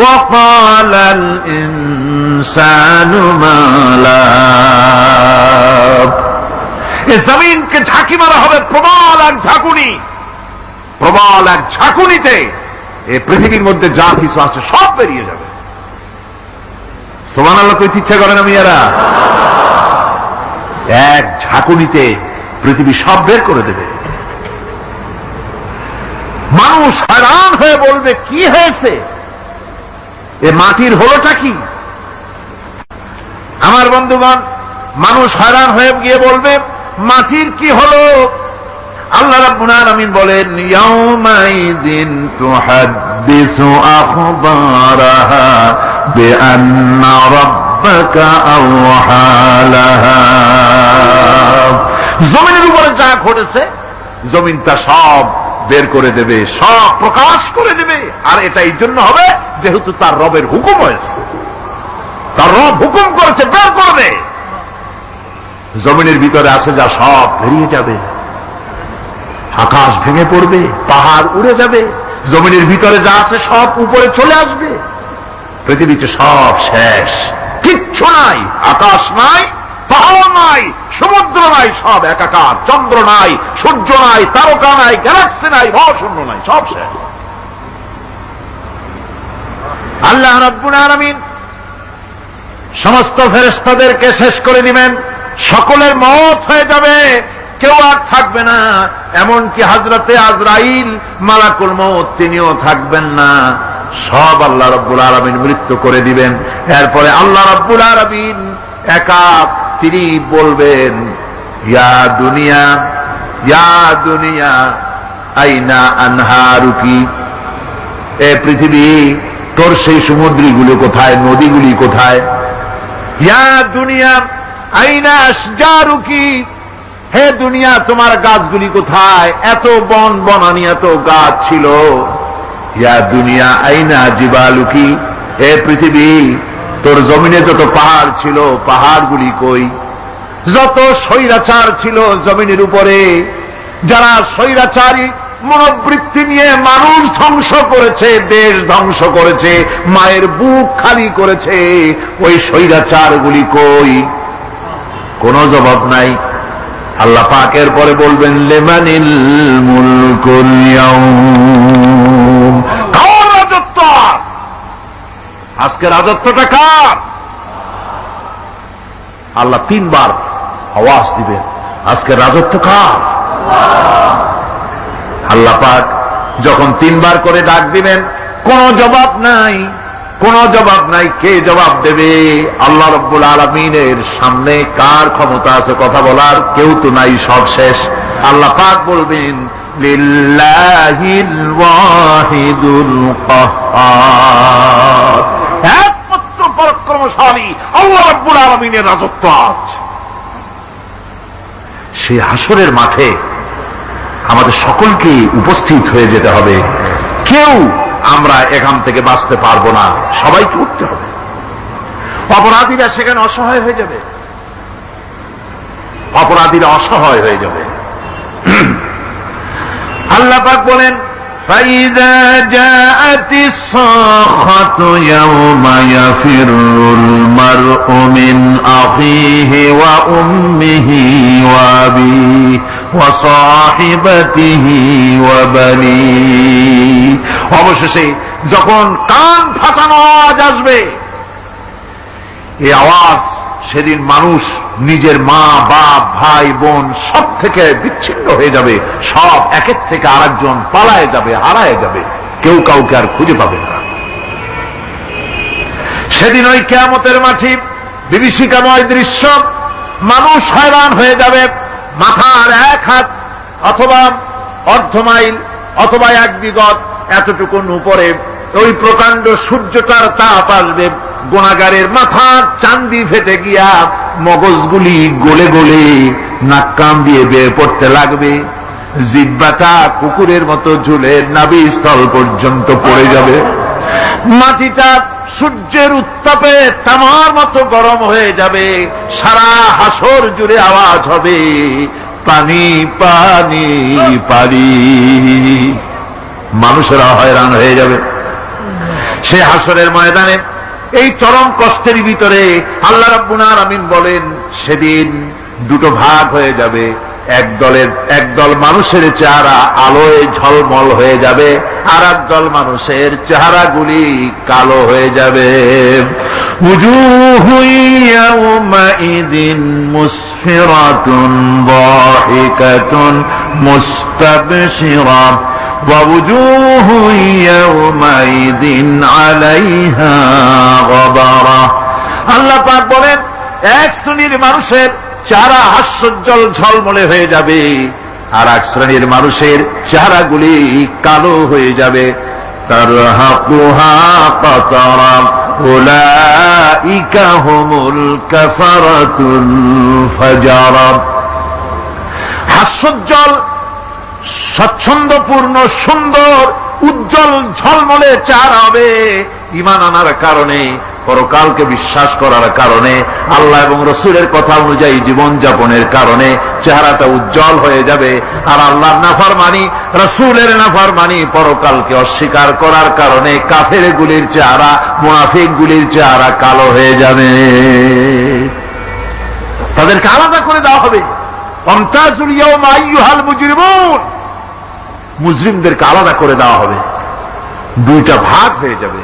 ওয়া ক্বালাল ইনসানু মা লাহা। এই জমিনকে ঝাঁকি মারা হবে প্রবল এক ঝাঁকুনি, প্রবল এক ঝাঁকুনিতে এই পৃথিবীর মধ্যে যা কিছু আছে সব বেরিয়ে যাবে। সুবহানাল্লাহ কইতে ইচ্ছা করে না মিয়ারা? এক ঝাঁকুনিতে পৃথিবী সব বের করে দেবে। মানুষ হয়রান হয়ে বলবে কি হয়েছে, এ মাটির হলোটা কি? আমার বন্ধুগণ, মানুষ হয়রান হয়ে গিয়ে বলবে মাটির কি হলো? আল্লাহ রাব্বুল আলামিন বলেন ইয়াউমাইযিন তুহাদ্দিসু আখবারাহা বিআন্না রাব্বাকা আওহা লাহা। জমিনের উপরে যা ঘটেছে জমিন তা সব বের করে দেবে, সব প্রকাশ করে দেবে। আর এটা এই জন্য হবে যেহেতু তার রবের হুকুম হয়েছে, তার রব হুকুম করেছে বের করবে। জমিনের ভিতরে আছে যা সব বেরিয়ে যাবে, আকাশ ভেঙে পড়বে, পাহাড় উড়ে যাবে, জমিনের ভিতরে যা আছে সব উপরে চলে আসবে। পৃথিবীতে সব শেষ, কিচ্ছু নাই, আকাশ নাই, পাহাড় নাই, সমুদ্র নাই, সব একাকার, চন্দ্র নাই, সূর্য নাই, তারকা নাই, গ্যালাক্সি নাই, মহাশূন্য নাই, সব শেষ। আল্লাহ রাব্বুল আলামিন সমস্ত ফেরেশতাদেরকে শেষ করে দিবেন, সকলের মওত হয়ে যাবে, কেউ আর থাকবে না। এমনকি হযরতে আজরাইল মালাকুল মউত তিনিও থাকবেন না, সব আল্লাহ রাব্বুল আলামিন মৃত্যু করে দিবেন। এরপরে আল্লাহ রাব্বুল আলামিন একা তিনি বলবেন ইয়া দুনিয়া, ইয়া দুনিয়া আইনা আনহারুকি, এ পৃথিবী তোর সেই সমুদ্রগুলো কোথায়, নদীগুলি কোথায়? ইয়া দুনিয়া আইনা আশজারুকি, হে দুনিয়া তোমার গাছগুলি কোথায়? এত বন বনানি, এত গাছ ছিল। ইয়া দুনিয়া আইনা জিবালুকি, হে পৃথিবী তোর জমিনে যত পাহাড় ছিল পাহাড়গুলি কই? যত স্বৈরাচার ছিল জমিনের উপরে, যারা স্বৈরাচারী মনোবৃত্তি নিয়ে মানুষ ধ্বংস করেছে, দেশ ধ্বংস করেছে, মায়ের বুক খালি করেছে, ওই স্বৈরাচারগুলি কই? কোন জবাব নাই। আল্লাহ পাকের পরে বলবেন লিমানিল মুলকুল ইয়াউম, কার রাজত্ব? আজকে রাজত্বটা কার? আল্লাহ তিনবার আওয়াজ দিবেন, আজকে রাজত্ব কার? আল্লাহ পাক যখন তিনবার করে ডাক দিবেন, কোন জবাব নাই, কোন জবাব নাই। কে জবাব দেবে? আল্লাহ রাব্বুল আলামিনের সামনে কার ক্ষমতা আছে কথা বলার? কেউ তো নাই, সব শেষ। আল্লাহ পাক বলবেন লিল্লাহিল ওয়াহিদুল কাহ্হার, একমাত্র পরাক্রমশালী আল্লাহ রাব্বুল আলামিনের রাজত্ব আজ। সেই হাসরের মাঠে আমাদের সকলকে উপস্থিত হয়ে যেতে হবে। কেউ আমরা এখান থেকে বাঁচতে পারবো না, সবাইকে উঠতে হবে। অপরাধীরা সেখানে অসহায় হয়ে যাবে, অপরাধীরা অসহায় হয়ে যাবে। আল্লাহ পাক বলেন فَإِذَا جَاءَتِ الصَّاخَّةُ يَوْمَ يَفِرُّ الْمَرْءُ مِنْ أَخِيهِ وَأُمِّهِ وَأَبِيهِ وَصَاحِبَتِهِ وَبَنِيهِ। অবশেষে যখন কান ফাটানো আওয়াজ আসবে, এই আওয়াজ সেদিন মানুষ নিজের মা বাপ ভাই বোন সব থেকে বিচ্ছিন্ন হয়ে যাবে, সব একের থেকে আরেকজন পালায় যাবে, হারায় যাবে, কেউ কাউকে আর খুঁজে পাবে না। সেদিন ওই কিয়ামতের মাঠে বিভীষিকাময় দৃশ্য, মানুষ হয়রান হয়ে যাবে। মাথার এক হাত অথবা অর্ধ মাইল অথবা এক বিগত এতটুকুন উপরে ওই প্রকাণ্ড সূর্যটার তাপ আসবে, গুনাহগারের মাথার চান্দি ফেটে গিয়া মগজগুলি গলে গলে নাক কান দিয়ে বের পড়তে লাগবে, জিহ্বাটা কুকুরের মতো ঝুলে নাভি স্থল পর্যন্ত পড়ে যাবে, মাটিটা সূর্যের উত্তাপে তামার মতো গরম হয়ে যাবে, সারা হাসর জুড়ে আওয়াজ হবে পানি পানি পানি। মানুষেরা হয়রান হয়ে যাবে সে হাসরের ময়দানে। এই চরম কষ্টের ভিতরে আল্লাহ রাব্বুল আলামিন বলেন সেদিন দুটো ভাগ হয়ে যাবে। একদল মানুষের চেহারা আলোয় ঝলমল হয়ে যাবে, আর একদল মানুষের চেহারাগুলি কালো হয়ে যাবে। উজুহু ইয়াওমাইযিন মুসফিরাতুন দাহিকাতুন মুস্তাবশিরা ওয়া উজুহু ইয়াওমাইযিন আলাইহা গাবারা। আল্লাহ পাক বলেন এক শ্রেণীর মানুষের চেহারা হাস্যোজ্জ্বল ঝলমলে হয়ে যাবে, আর এক শ্রেণীর মানুষের চেহারাগুলি কালো হয়ে যাবে। তারহাকুহা কাতারা উলাইকা হুমুল কাফারাতুল ফাজারা। হাস্যোজ্জ্বল, স্বচ্ছন্দপূর্ণ, সুন্দর, উজ্জ্বল ঝলমলে চেহারা হবে ঈমান আনার কারণে, পরকালকে বিশ্বাস করার কারণে, আল্লাহ এবং রাসূলের কথা অনুযায়ী জীবন যাপনের কারণে চেহারাটা উজ্জ্বল হয়ে যাবে। আর আল্লাহর নাফরমানি, রাসূলের নাফরমানি, পরকালকে অস্বীকার করার কারণে কাফেরগুলির চেহারা, মুনাফিকগুলির চেহারা কালো হয়ে যাবে। তাদেরকে আলাদা করে দেওয়া হবে। আমতাজুল ইয়াওমা আইয়ুহাল মুজরিমুন, মুজরিমদেরকে আলাদা করে দেওয়া হবে, দুইটা ভাগ হয়ে যাবে।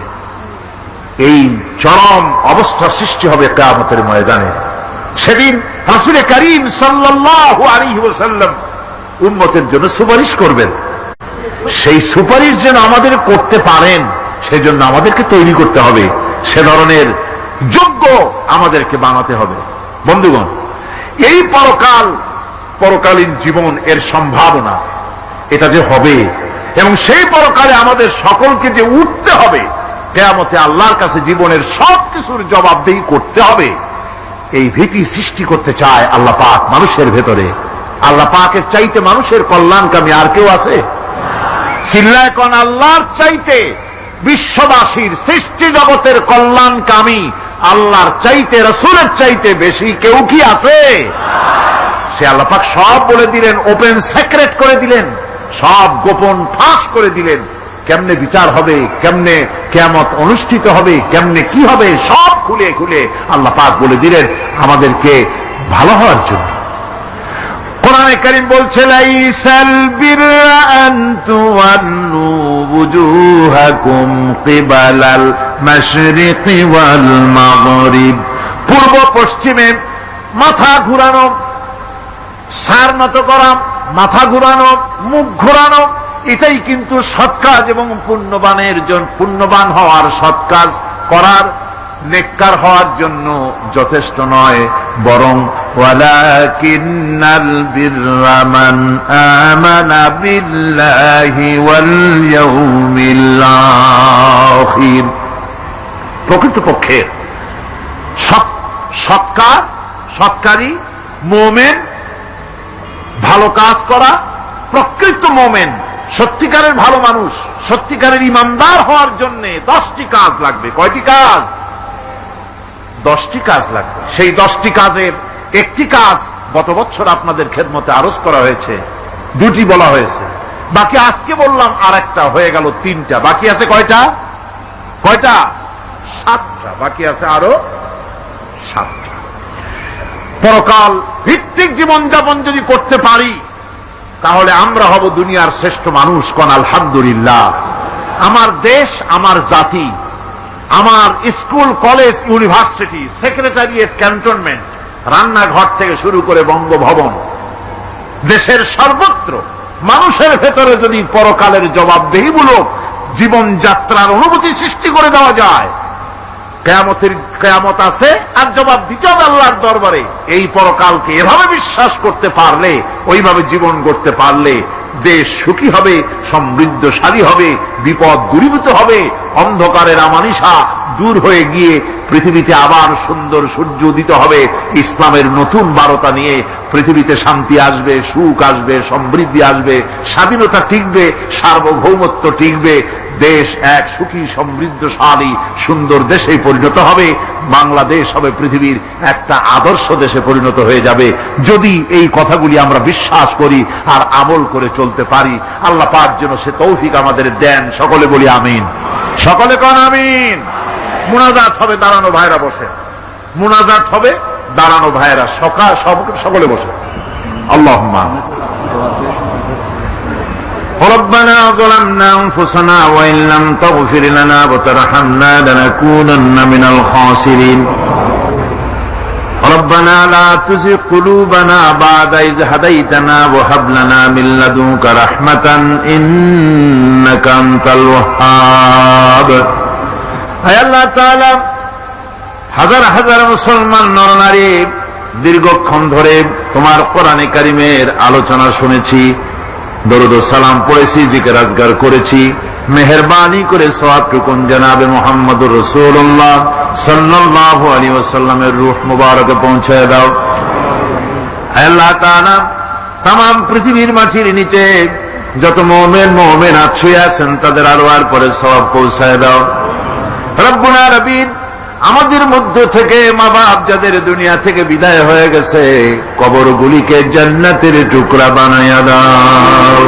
এই চরম অবস্থা সৃষ্টি হবে কিয়ামতের ময়দানে। সেদিন রাসূল করিম সাল্লাল্লাহু আলাইহি ওয়াসাল্লাম উম্মতের জন্য সুপারিশ করবেন। সেই সুপারিশ যেন আমাদের করতে পারেন সেজন্য আমাদেরকে তৈরি করতে হবে, সে ধরনের যোগ্য আমাদেরকে বানাতে হবে। বন্ধুগণ, এই পরকালীন জীবন, এর সম্ভাবনা, এটা যে হবে এবং সেই পরকালে আমাদের সকলকে যে উঠতে হবে, কিয়ামতে আল্লাহর কাছে জীবনের সবকিছুর জবাবদিহি করতে হবে, এই ভীতি সৃষ্টি করতে চায় আল্লাহ পাক মানুষের ভেতরে। আল্লাহ পাকের চাইতে মানুষের কল্যাণকামী আর কেউ আছে? চিল্লায় কোন আল্লাহর চাইতে, বিশ্ববাসীর সৃষ্টি জগতের কল্যাণকামী আল্লাহর চাইতে, রাসূলের চাইতে বেশি কেউ কি আছে? সে আল্লাহ পাক সব বলে দিলেন, ওপেন সিক্রেট করে দিলেন, সব গোপন ফাঁস করে দিলেন। কেমনে বিচার হবে, কেমনে কিয়ামত অনুষ্ঠিত হবে, কেমনে কি হবে, সব খুলে খুলে আল্লাহ পাক বলে দিলেন আমাদেরকে ভালো হওয়ার জন্য। কোরআনে কারীম বলছে লাইসাল বিররা আন তুওয়াল্লু ওয়ুজুহাকুম কিবালাল মাশরিকি ওয়াল মাগরিব। পূর্ব পশ্চিমে মাথা ঘুরানো, সার নত করা, মাথা ঘুরানো, মুখ ঘুরানো, এটাই কিন্তু সৎ কাজ এবং পুণ্যবান হওয়ার, সৎ কাজ করার, নেককার হওয়ার জন্য যথেষ্ট নয়, বরং ওয়ালাকিন্নাল বিররা মান আমানা বিল্লাহি ওয়াল ইয়াউমিল আখির। প্রকৃতপক্ষে সৎকারী মুমিন, ভালো কাজ করা, প্রকৃত মুমিন, সত্যিকারের ভালো মানুষ, সত্যিকারের ইমানদার হওয়ার জন্য 10টি কাজ লাগবে। কয়টি কাজ? 10টি কাজ লাগবে। সেই 10টি কাজের একটি কাজ গত বছর আপনাদের খেদমতে আরজ করা হয়েছে, 2টি বলা হয়েছে, বাকি আজকে বললাম আর একটা, হয়ে গেল 3টা। বাকি আছে কয়টা? 7টা বাকি আছে, আরো 7টা। পরকাল ভিত্তিক জীবনযাপন যদি করতে পারি তাহলে আমরা হব দুনিয়ার শ্রেষ্ঠ মানুষ। কোন আলহামদুলিল্লাহ। আমার দেশ, আমার জাতি, আমার school, college, university, secretariat, cantonment, রান্নাঘর থেকে শুরু করে বঙ্গভবন, দেশের সর্বত্র মানুষের ভেতরে যদি পরকালের জবাবদিহিমূলক জীবনযাত্রার অনুভূতি সৃষ্টি করে দেওয়া যায়, কিয়ামত আছে আর জবাব দিতে হবে আল্লাহর দরবারে। এই পরকালকে এভাবে বিশ্বাস করতে পারলে, ওইভাবে জীবন গড়তে পারলে দেশ সুখী হবে, সমৃদ্ধশালী হবে, বিপদ দূরীভূত হবে, অন্ধকারের আমানিশা দূর হয়ে গিয়ে পৃথিবীতে আবার সুন্দর সূর্য উদিত হবে। ইসলামের নতুন বার্তা নিয়ে পৃথিবীতে শান্তি আসবে, সুখ আসবে, সমৃদ্ধি আসবে, স্বাধীনতা টিকবে, সার্বভৌমত্ব টিকবে, দেশ এক সুখী সমৃদ্ধশালী সুন্দর দেশে পরিণত হবে। বাংলাদেশ হবে পৃথিবীর একটা আদর্শ দেশে পরিণত হয়ে যাবে যদি এই কথাগুলি আমরা বিশ্বাস করি আর আমল করে চলতে পারি। আল্লাহ পাক যেন সে তৌফিক আমাদের দেন। সকলে বলি আমিন, সকলে কোন আমিন। মুনাজাত হবে দাঁড়ানো ভাইরা বসে, মুনাজাত হবে দাঁড়ানো ভাইরা সকলে বসে। আল্লাহুম্মা ربنا ظلمنا أنفسنا وإن لم تغفر لنا وترحمنا لنكونن من الخاسرين ربنا لا تزغ قلوبنا بعد إذ هديتنا وهب لنا من لدنك رحمة إنك أنت الوهاب আয় আল্লাহ তাআলা হাজার হাজার মুসলমান নরনারী দীর্ঘক্ষণ ধরে তোমার কোরআনে কারিমের আলোচনা শুনেছি, দরুদ ও সালাম পড়েছি, জিকির আজগার করেছি। মেহেরবানি করে সওয়াবটুকুন জনাবে মুহাম্মদুর রাসূলুল্লাহ সাল্লাল্লাহু আলাইহি ওয়াসাল্লামের রূহ মুবারকে পৌঁছায় দাও। হে আল্লাহ তাআলা, तमाम পৃথিবীর মাটির নিচে যত মুমিন মুমিনাত শুয়ে আছেন তাদের আরওয়ার পরে সওয়াব পৌঁছায় দাও। রব্বুল আলামিন, আমাদের মধ্য থেকে মা বাপ যাদের দুনিয়া থেকে বিদায় হয়ে গেছে কবরগুলিকে জান্নাতের টুকরা বানায়া দাও।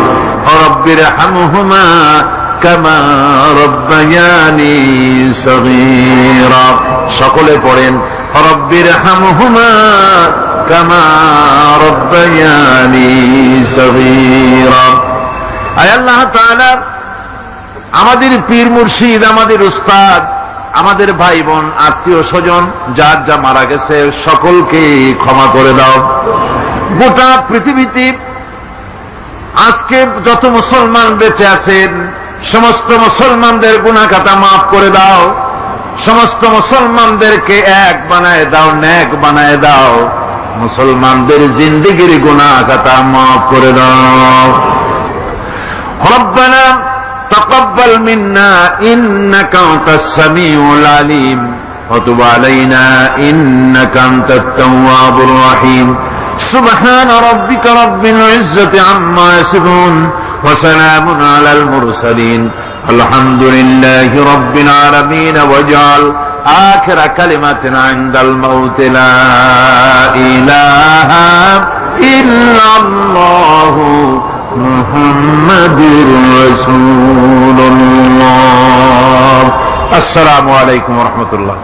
রব্বির হামহুমা কামা রব্বায়ানি সগীরা। সকলে পড়েন রব্বির হামহুমা কামা রব্বায়ানি সগীরা। আয় আল্লাহ তাআলা, আমাদের পীর মুর্শিদ, আমাদের উস্তাদ, আমাদের ভাই বোন, আত্মীয় স্বজন যার যা মারা গেছে সকলকে ক্ষমা করে দাও। গোটা পৃথিবীতে আজকে যত মুসলমান বেঁচে আছেন সমস্ত মুসলমানদের গুনাহ খাতা মাফ করে দাও। সমস্ত মুসলমানদেরকে এক বানায় দাও, নেক বানায় দাও। মুসলমানদের জিন্দেগির গুনাহ খাতা মাফ করে দাও। রব্বানা تقبل منا إنك أنت السميع العليم وتب علينا إنك أنت التواب الرحيم سبحان ربك رب العزة عما يصفون وسلام على المرسلين الحمد لله رب العالمين واجعل آخر كلمة عند الموت لا إله إلا الله মুহাম্মাদুর রাসূলুল্লাহ। আসসালামু আলাইকুম ওয়া রাহমাতুল্লাহ।